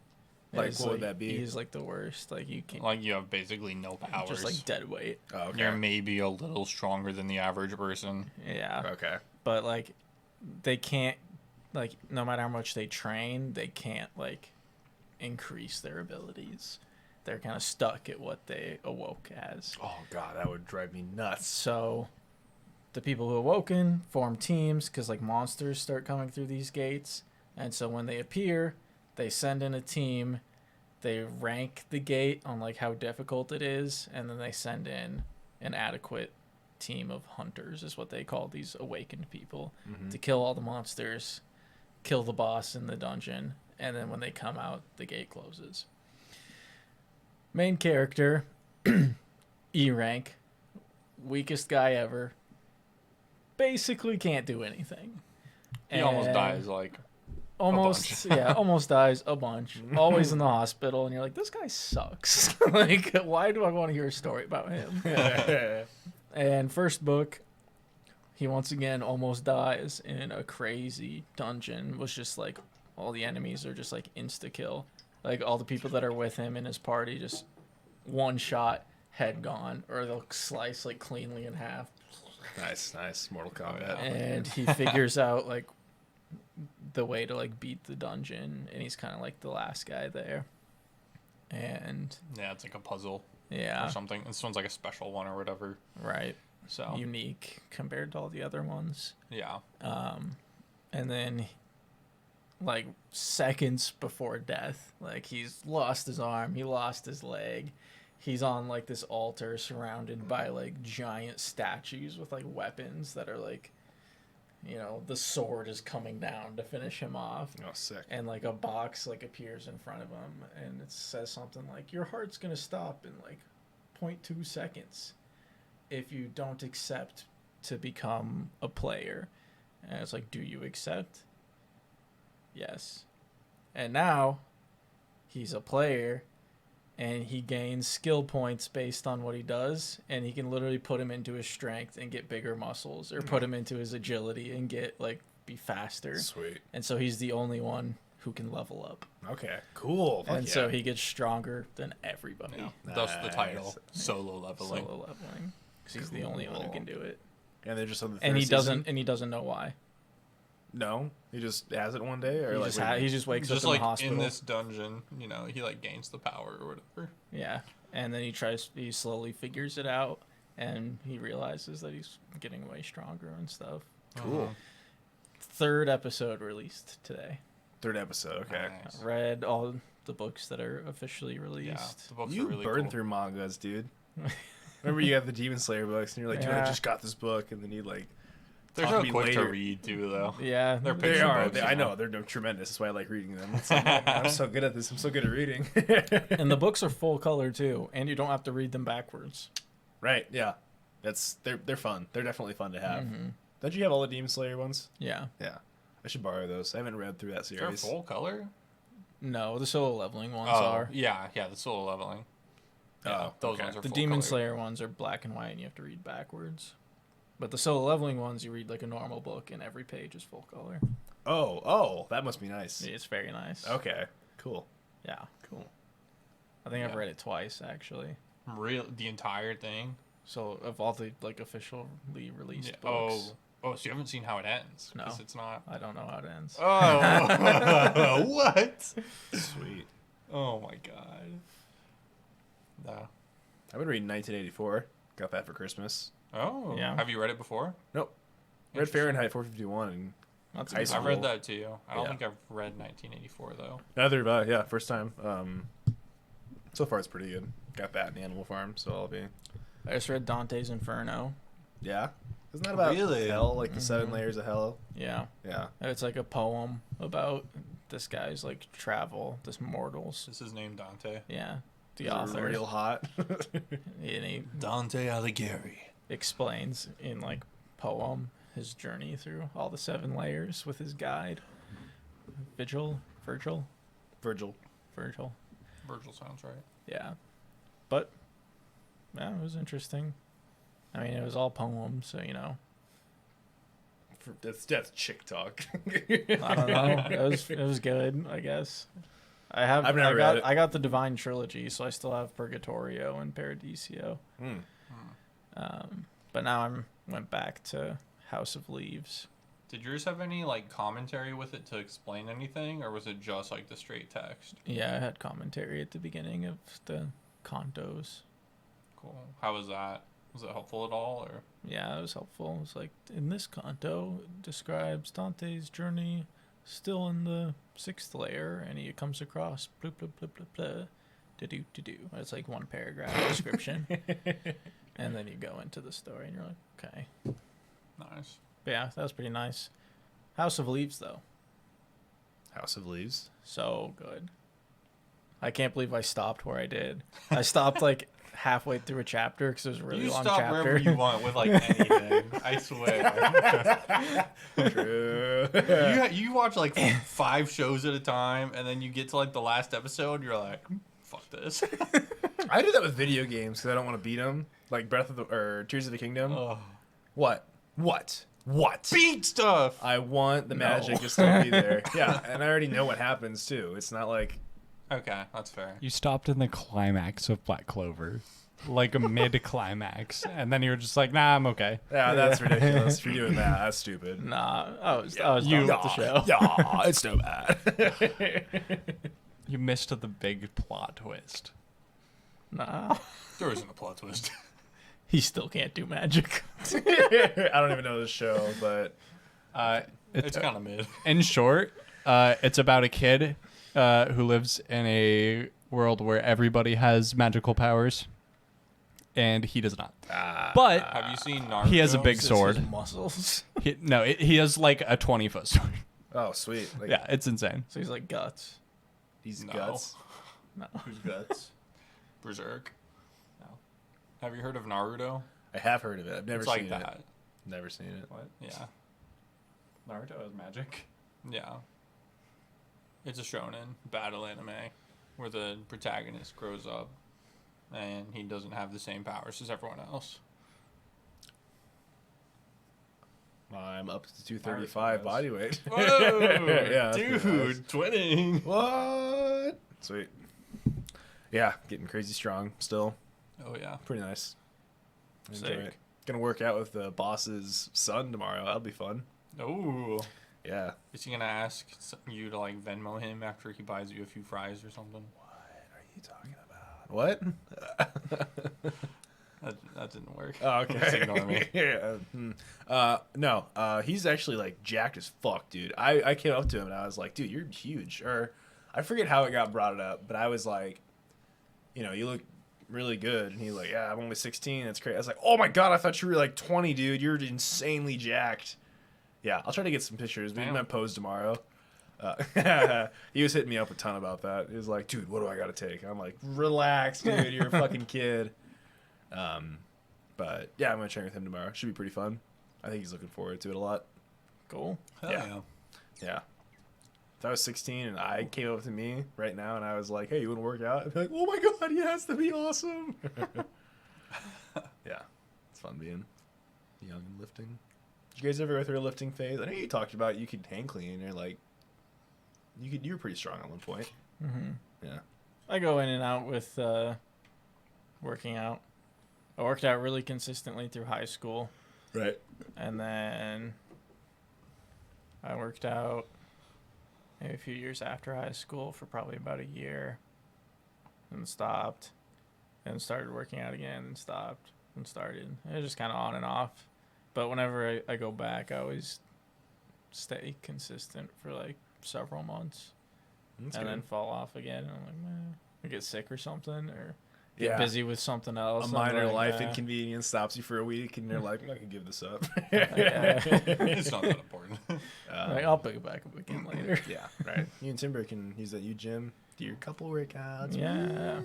[SPEAKER 1] Like,
[SPEAKER 2] is,
[SPEAKER 1] what would that be?
[SPEAKER 2] E is like the worst. Like you can't
[SPEAKER 4] Like you have basically no powers.
[SPEAKER 2] just like dead weight.
[SPEAKER 1] Oh, okay.
[SPEAKER 4] You're maybe a little stronger than the average person.
[SPEAKER 2] Yeah.
[SPEAKER 1] Okay.
[SPEAKER 2] But like they can't like no matter how much they train, they can't like increase their abilities. They're kind of stuck at what they awoke as.
[SPEAKER 1] Oh god, that would drive me nuts.
[SPEAKER 2] So the people who awoken form teams because like monsters start coming through these gates, and so when they appear, they send in a team. They rank the gate on like how difficult it is, and then they send in an adequate team of hunters, is what they call these awakened people, to kill all the monsters, kill the boss in the dungeon, and then when they come out, the gate closes. Main character, E rank, weakest guy ever. Basically can't do anything.
[SPEAKER 4] He almost
[SPEAKER 2] And
[SPEAKER 4] dies like
[SPEAKER 2] almost almost dies a bunch. Always in the hospital, and you're like, this guy sucks. Like, why do I want to hear a story about him? And first book, he once again almost dies in a crazy dungeon. Was just like all the enemies are just like insta kill. Like all the people that are with him in his party, just one shot, head gone, or they'll slice like cleanly in half.
[SPEAKER 1] Nice. Mortal Kombat.
[SPEAKER 2] And he figures out like the way to like beat the dungeon, and he's kind of like the last guy there. And
[SPEAKER 4] yeah, it's like a puzzle
[SPEAKER 2] yeah,
[SPEAKER 4] or something. This one's like a special one or whatever.
[SPEAKER 2] right,
[SPEAKER 4] So
[SPEAKER 2] unique compared to all the other ones.
[SPEAKER 4] yeah,
[SPEAKER 2] And then like seconds before death, like he's lost his arm, he lost his leg, he's on like this altar surrounded by like giant statues with like weapons that are like, you know, the sword is coming down to finish him off.
[SPEAKER 1] Oh, sick.
[SPEAKER 2] And like a box like appears in front of him, and it says something like, your heart's gonna stop in like 0.2 seconds if you don't accept to become a player. And it's like, do you accept? Yes. And now he's a player, and he gains skill points based on what he does, and he can literally put him into his strength and get bigger muscles, or put him into his agility and get like be faster.
[SPEAKER 1] Sweet.
[SPEAKER 2] And so he's the only one who can level up.
[SPEAKER 1] Okay. Cool. Fuck
[SPEAKER 2] And
[SPEAKER 1] yeah.
[SPEAKER 2] so he gets stronger than everybody.
[SPEAKER 4] yeah. That's the title.
[SPEAKER 1] Nice.
[SPEAKER 4] Solo leveling.
[SPEAKER 2] Solo leveling. Because he's the only one who can do it.
[SPEAKER 1] And they're just on the
[SPEAKER 2] And he
[SPEAKER 1] third
[SPEAKER 2] doesn't
[SPEAKER 1] season?
[SPEAKER 2] and he doesn't know why.
[SPEAKER 1] No, he just has it one day, or
[SPEAKER 2] He
[SPEAKER 1] like
[SPEAKER 2] just,
[SPEAKER 1] wait,
[SPEAKER 2] he just wakes
[SPEAKER 4] Just
[SPEAKER 2] up in
[SPEAKER 4] like
[SPEAKER 2] the hospital.
[SPEAKER 4] in this dungeon, you know, he like gains the power or whatever.
[SPEAKER 2] Yeah. And then he slowly figures it out, and he realizes that he's getting way stronger and stuff.
[SPEAKER 1] cool.
[SPEAKER 2] Third episode released today.
[SPEAKER 1] Third episode. Okay.
[SPEAKER 4] Nice.
[SPEAKER 2] Read all the books that are officially
[SPEAKER 4] Yeah,
[SPEAKER 2] released.
[SPEAKER 4] the books
[SPEAKER 1] You
[SPEAKER 4] are really
[SPEAKER 1] burn
[SPEAKER 4] cool.
[SPEAKER 1] through mangas, dude. Remember, you have the Demon Slayer books, and you're like, dude, I
[SPEAKER 2] Yeah.
[SPEAKER 1] just got this book, and then you like.
[SPEAKER 4] They're
[SPEAKER 1] talk
[SPEAKER 4] so
[SPEAKER 1] to me
[SPEAKER 4] quick
[SPEAKER 1] later.
[SPEAKER 4] to read too, though.
[SPEAKER 2] Yeah.
[SPEAKER 4] They're
[SPEAKER 1] They
[SPEAKER 4] picture
[SPEAKER 1] are.
[SPEAKER 4] books,
[SPEAKER 1] I
[SPEAKER 4] you
[SPEAKER 1] know they're tremendous. That's why I like reading them. It's like, I'm so good at this. I'm so good at reading.
[SPEAKER 2] And the books are full color too, and you don't have to read them backwards.
[SPEAKER 1] Right? Yeah. They're fun. They're definitely fun to have.
[SPEAKER 2] Mm-hmm.
[SPEAKER 1] Don't you have all the Demon Slayer ones?
[SPEAKER 2] Yeah.
[SPEAKER 1] Yeah. I should borrow those. I haven't read through that
[SPEAKER 4] They're
[SPEAKER 1] series.
[SPEAKER 4] full color.
[SPEAKER 2] No, the solo leveling ones
[SPEAKER 4] Oh,
[SPEAKER 2] are.
[SPEAKER 4] yeah, the solo leveling. Yeah,
[SPEAKER 1] Oh,
[SPEAKER 4] those
[SPEAKER 1] okay.
[SPEAKER 4] ones are
[SPEAKER 2] The
[SPEAKER 4] full
[SPEAKER 2] Demon
[SPEAKER 4] color.
[SPEAKER 2] Slayer ones are black and white, and you have to read backwards. But the solo leveling ones, you read like a normal book, and every page is full color.
[SPEAKER 1] Oh, that must be nice.
[SPEAKER 2] It's very nice.
[SPEAKER 1] Okay, cool.
[SPEAKER 2] Yeah.
[SPEAKER 1] Cool.
[SPEAKER 2] I think I've
[SPEAKER 4] Yeah.
[SPEAKER 2] read it twice actually.
[SPEAKER 4] The entire thing.
[SPEAKER 2] So of all the like officially released
[SPEAKER 4] Yeah.
[SPEAKER 2] books,
[SPEAKER 4] Oh, so you haven't seen how it ends?
[SPEAKER 2] No.
[SPEAKER 4] Because it's not.
[SPEAKER 2] I don't know how it ends.
[SPEAKER 4] Oh, what?
[SPEAKER 1] Sweet.
[SPEAKER 4] Oh my god. No.
[SPEAKER 1] I've been reading 1984. Got that for Christmas.
[SPEAKER 4] Oh,
[SPEAKER 2] Yeah.
[SPEAKER 4] Have you read it before?
[SPEAKER 1] Nope. Read Fahrenheit 451 and
[SPEAKER 2] That's a
[SPEAKER 1] high
[SPEAKER 2] good
[SPEAKER 1] school.
[SPEAKER 4] I've read that too. I don't
[SPEAKER 1] Yeah.
[SPEAKER 4] think I've read 1984 though.
[SPEAKER 1] neither have I. Yeah, first time. So far it's pretty good. Got that in Animal Farm, so I'll be.
[SPEAKER 2] I just read Dante's Inferno.
[SPEAKER 1] Yeah. Isn't that about
[SPEAKER 4] Really?
[SPEAKER 1] hell? Like the
[SPEAKER 2] Mhm.
[SPEAKER 1] 7 layers of hell?
[SPEAKER 2] Yeah.
[SPEAKER 1] Yeah.
[SPEAKER 2] It's like a poem about this guy's like travel, this mortals.
[SPEAKER 4] This is named Dante.
[SPEAKER 2] Yeah. The
[SPEAKER 1] Is it
[SPEAKER 2] author.
[SPEAKER 1] real hot.
[SPEAKER 2] And he
[SPEAKER 4] Dante Alighieri.
[SPEAKER 2] explains in like poem his journey through all the 7 layers with his guide. Virgil.
[SPEAKER 1] Virgil.
[SPEAKER 4] Virgil sounds right.
[SPEAKER 2] Yeah. But yeah, it was interesting. I mean, it was all poems, so you know.
[SPEAKER 1] That's chick talk.
[SPEAKER 2] I don't know. It was good, I guess.
[SPEAKER 1] I've never read it.
[SPEAKER 2] I got the Divine Trilogy, so I still have Purgatorio and Paradiso. But now went back to House of Leaves.
[SPEAKER 4] Did yours have any like commentary with it to explain anything, or was it just like the straight text?
[SPEAKER 2] Yeah, I had commentary at the beginning of the cantos.
[SPEAKER 4] Cool. How was that? Was it helpful at all, or?
[SPEAKER 2] Yeah, it was helpful. It was like, in this canto, it describes Dante's journey still in the 6th layer, and he comes across blah, blah, blah, blah, blah, do-do. It's like one paragraph description. And then you go into the story, and you're like, okay.
[SPEAKER 4] Nice.
[SPEAKER 2] But yeah, that was pretty nice. House of Leaves, though.
[SPEAKER 1] House of Leaves.
[SPEAKER 2] So good. I can't believe I stopped where I did. I stopped like halfway through a chapter because it was a really long
[SPEAKER 4] stop
[SPEAKER 2] chapter.
[SPEAKER 4] wherever you want with like anything. I swear.
[SPEAKER 1] True.
[SPEAKER 4] You watch like 5 shows at a time, and then you get to like the last episode, you're like, fuck this.
[SPEAKER 1] I do that with video games because I don't want to beat them. Like Tears of the Kingdom.
[SPEAKER 4] Oh.
[SPEAKER 1] What?
[SPEAKER 4] Beat stuff.
[SPEAKER 1] I want the magic to still be there. Yeah, and I already know what happens too. It's not like
[SPEAKER 4] Okay, that's fair.
[SPEAKER 3] You stopped in the climax of Black Clover, like a mid-climax, and then you were just like, "Nah, I'm okay."
[SPEAKER 1] yeah, that's ridiculous. If you're doing that, that's stupid.
[SPEAKER 2] Nah, I was done with the show.
[SPEAKER 1] Yeah, it's so bad.
[SPEAKER 3] You missed the big plot twist.
[SPEAKER 2] Nah.
[SPEAKER 4] There isn't a plot twist.
[SPEAKER 2] He still can't do magic.
[SPEAKER 1] I don't even know this show, but
[SPEAKER 4] It's kind of mid.
[SPEAKER 3] In short, it's about a kid who lives in a world where everybody has magical powers, and he does not. But
[SPEAKER 4] Have you seen Naruto?
[SPEAKER 3] he has a big
[SPEAKER 2] It's
[SPEAKER 3] sword.
[SPEAKER 2] his muscles.
[SPEAKER 3] He has like a 20-foot sword.
[SPEAKER 1] oh sweet. Like,
[SPEAKER 3] Yeah, it's insane.
[SPEAKER 2] So he's like guts.
[SPEAKER 1] he's
[SPEAKER 4] No.
[SPEAKER 1] guts.
[SPEAKER 2] No.
[SPEAKER 1] Who's guts?
[SPEAKER 4] Berserk. No. Have you heard of Naruto?
[SPEAKER 1] I have heard of it. I've never
[SPEAKER 4] It's
[SPEAKER 1] seen
[SPEAKER 4] like
[SPEAKER 1] it.
[SPEAKER 4] that.
[SPEAKER 1] Never seen it.
[SPEAKER 3] What?
[SPEAKER 4] Yeah.
[SPEAKER 3] Naruto has magic.
[SPEAKER 4] Yeah. It's a shonen battle anime where the protagonist grows up and he doesn't have the same powers as everyone else.
[SPEAKER 1] I'm up to 235 body weight.
[SPEAKER 4] Whoa!
[SPEAKER 1] Yeah, that's pretty nice.
[SPEAKER 4] Dude, twinning.
[SPEAKER 1] What? Sweet. Yeah, getting crazy strong still.
[SPEAKER 4] Oh, yeah.
[SPEAKER 1] Pretty nice. Enjoy
[SPEAKER 2] Sick.
[SPEAKER 1] it. Gonna work out with the boss's son tomorrow. That'll be fun.
[SPEAKER 4] Oh.
[SPEAKER 1] Yeah.
[SPEAKER 4] Is he going to ask you to, like, Venmo him after he buys you a few fries or something?
[SPEAKER 1] What are you talking about? What?
[SPEAKER 4] That didn't work.
[SPEAKER 1] Oh,
[SPEAKER 4] Just ignore
[SPEAKER 1] okay.
[SPEAKER 4] me.
[SPEAKER 1] Yeah. No. He's actually like jacked as fuck, dude. I came up to him and I was like, dude, you're huge. Or I forget how it got brought up, but I was like, you know, you look really good. And he's like, yeah, I'm only 16. That's great. I was like, oh my god, I thought you were like 20, dude. You're insanely jacked. Yeah, I'll try to get some pictures. We
[SPEAKER 4] Damn.
[SPEAKER 1] might pose tomorrow. He was hitting me up a ton about that. He was like, dude, what do I got to take? I'm like, relax, dude. You're a fucking kid. But yeah, I'm going to train with him tomorrow. Should be pretty fun. I think he's looking forward to it a lot.
[SPEAKER 2] Cool.
[SPEAKER 4] Hell
[SPEAKER 1] Yeah.
[SPEAKER 4] yeah.
[SPEAKER 1] Yeah. If I was 16 and I came up to me right now and I was like, hey, you want to work out? I'd be like, oh my god, yes, that'd be awesome. Yeah. It's fun being young and lifting. Did you guys ever go through a lifting phase? I know you talked about you could hang clean or like you were pretty strong at one point.
[SPEAKER 2] Mm-hmm.
[SPEAKER 1] Yeah.
[SPEAKER 2] I go in and out with working out. I worked out really consistently through high school,
[SPEAKER 1] Right.
[SPEAKER 2] and then I worked out maybe a few years after high school for probably about a year, and stopped, and started working out again, and stopped, and started. It was just kind of on and off. But whenever I go back, I always stay consistent for like several months,
[SPEAKER 1] That's
[SPEAKER 2] and
[SPEAKER 1] good.
[SPEAKER 2] then fall off again. And I'm like, man, I get sick or something, or get
[SPEAKER 1] Yeah.
[SPEAKER 2] busy with something else.
[SPEAKER 1] A
[SPEAKER 2] and I'm
[SPEAKER 1] minor
[SPEAKER 2] like,
[SPEAKER 1] life
[SPEAKER 2] "Nah."
[SPEAKER 1] inconvenience stops you for a week and you're like, I can give this up.
[SPEAKER 4] It's not that important.
[SPEAKER 2] Like, I'll pick it back up again later.
[SPEAKER 1] Yeah, right. You and Timber can use that. You, Jim, do your couple workouts.
[SPEAKER 2] Yeah,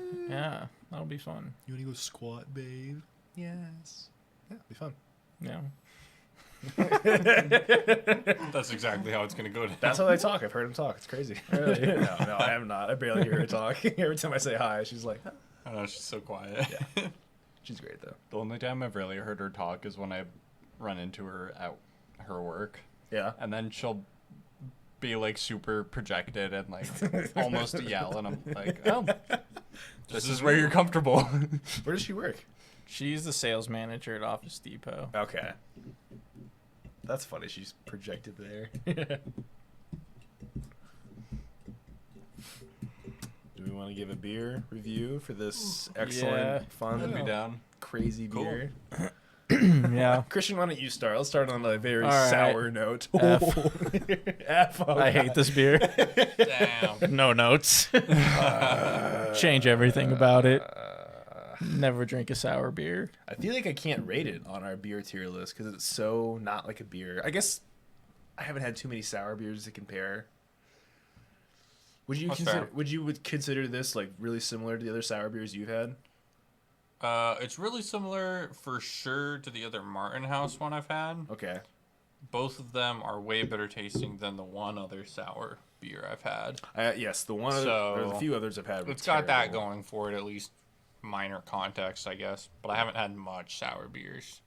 [SPEAKER 2] that'll be fun.
[SPEAKER 1] You want to go squat, babe? Yes. Yeah, it'll be fun.
[SPEAKER 2] Yeah.
[SPEAKER 4] That's exactly how it's going to go down.
[SPEAKER 1] That's how they talk. I've heard him talk. It's crazy.
[SPEAKER 2] Really?
[SPEAKER 1] No, I am not. I barely hear her talk. Every time I say hi, she's like,
[SPEAKER 4] I know, she's so quiet.
[SPEAKER 1] Yeah. She's great though.
[SPEAKER 3] The only time I've really heard her talk is when I run into her at her work,
[SPEAKER 1] Yeah.
[SPEAKER 3] and then she'll be like super projected and like almost yell, and I'm like, oh, this is where you're comfortable.
[SPEAKER 1] Where does she work?
[SPEAKER 2] She's the sales manager at Office Depot.
[SPEAKER 1] Okay. That's funny. She's projected there. Do we want to give a beer review for this excellent,
[SPEAKER 2] Yeah.
[SPEAKER 1] fun,
[SPEAKER 3] I'd be down.
[SPEAKER 1] crazy
[SPEAKER 4] Cool.
[SPEAKER 1] beer?
[SPEAKER 2] Yeah.
[SPEAKER 1] Christian, why don't you start? Let's start on a very
[SPEAKER 2] All right.
[SPEAKER 1] sour note.
[SPEAKER 2] F.
[SPEAKER 1] F. Oh,
[SPEAKER 2] I hate
[SPEAKER 1] God.
[SPEAKER 2] this beer.
[SPEAKER 4] Damn.
[SPEAKER 2] No notes. Change everything about it. Never drink a sour beer.
[SPEAKER 1] I feel like I can't rate it on our beer tier list because it's so not like a beer. I guess I haven't had too many sour beers to compare. Would you
[SPEAKER 4] That's
[SPEAKER 1] consider?
[SPEAKER 4] fair.
[SPEAKER 1] Would consider this like really similar to the other sour beers you've had?
[SPEAKER 4] It's really similar for sure to the other Martin House one I've had.
[SPEAKER 1] Okay.
[SPEAKER 4] Both of them are way better tasting than the one other sour beer I've had.
[SPEAKER 1] Yes, the one or the
[SPEAKER 4] So,
[SPEAKER 1] few others I've had. Were
[SPEAKER 4] It's got that
[SPEAKER 1] terrible.
[SPEAKER 4] going for it, at least minor context, I guess. But I haven't had much sour beers.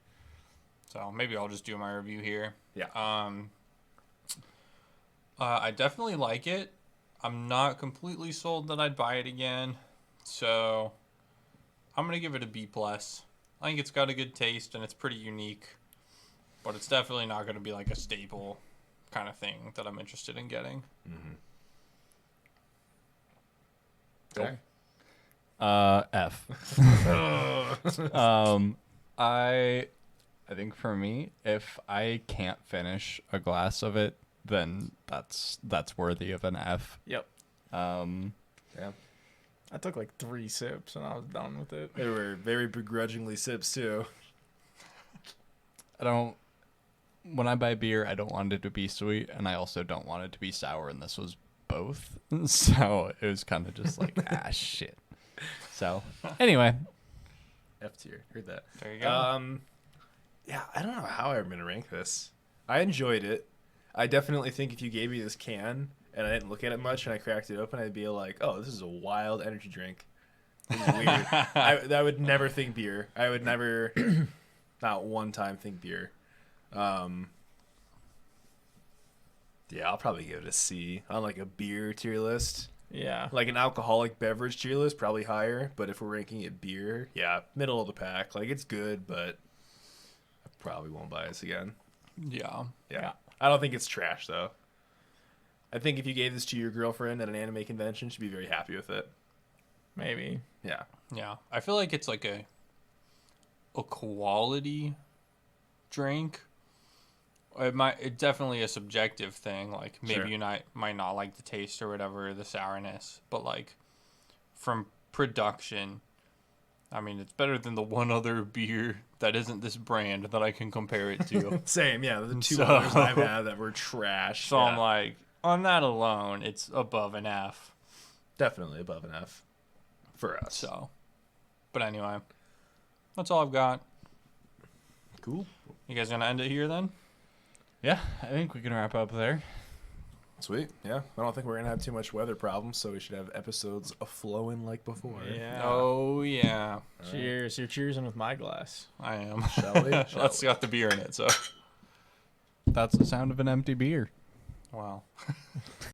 [SPEAKER 4] So maybe I'll just do my review here.
[SPEAKER 1] Yeah.
[SPEAKER 4] I definitely like it. I'm not completely sold that I'd buy it again. So I'm going to give it a B+. I think it's got a good taste and it's pretty unique. But it's definitely not going to be like a staple kind of thing that I'm interested in getting.
[SPEAKER 1] Okay.
[SPEAKER 3] F. I think for me, if I can't finish a glass of it, then that's worthy of an F.
[SPEAKER 2] Yep.
[SPEAKER 1] Yeah.
[SPEAKER 2] I took like 3 sips and I was done with it.
[SPEAKER 1] They were very begrudgingly sips too.
[SPEAKER 3] When I buy beer, I don't want it to be sweet, and I also don't want it to be sour, and this was both. So it was kind of just like, shit. So anyway,
[SPEAKER 1] F tier. Heard that.
[SPEAKER 4] There you go.
[SPEAKER 1] Yeah, I don't know how I'm gonna rank this. I enjoyed it. I definitely think if you gave me this can and I didn't look at it much and I cracked it open, I'd be like, "Oh, this is a wild energy drink. This is weird." I would never think beer. I would never, not one time, think beer. Yeah, I'll probably give it a C on like a beer tier list.
[SPEAKER 2] Yeah.
[SPEAKER 1] Like an alcoholic beverage tier list, probably higher. But if we're ranking it beer, yeah, middle of the pack. Like it's good, but I probably won't buy this again.
[SPEAKER 4] Yeah.
[SPEAKER 1] Yeah. I don't think it's trash though. I think if you gave this to your girlfriend at an anime convention, she'd be very happy with it.
[SPEAKER 2] Maybe.
[SPEAKER 1] Yeah.
[SPEAKER 4] Yeah. I feel like it's like a quality drink. It's definitely a subjective thing. Like maybe
[SPEAKER 1] Sure.
[SPEAKER 4] you might not like the taste or whatever, the sourness, but like from production, I mean, it's better than the one other beer that isn't this brand that I can compare it to.
[SPEAKER 1] Same, yeah. The two
[SPEAKER 4] So-
[SPEAKER 1] others I've had that were trash.
[SPEAKER 4] So
[SPEAKER 1] yeah.
[SPEAKER 4] I'm like, on that alone, it's above an F.
[SPEAKER 1] Definitely above an F for us.
[SPEAKER 4] So, but anyway, that's all I've got.
[SPEAKER 1] Cool.
[SPEAKER 4] You guys gonna end it here then?
[SPEAKER 3] yeah, I think we can wrap up there.
[SPEAKER 1] Sweet. Yeah. I don't think we're gonna have too much weather problems, so we should have episodes flowing like before.
[SPEAKER 2] Yeah.
[SPEAKER 4] Oh yeah,
[SPEAKER 2] Cheers. You're cheersing with my glass.
[SPEAKER 4] I am.
[SPEAKER 1] Shall we? Shall
[SPEAKER 4] That's
[SPEAKER 1] we?
[SPEAKER 4] got the beer in it, so
[SPEAKER 3] That's the sound of an empty beer.
[SPEAKER 4] wow.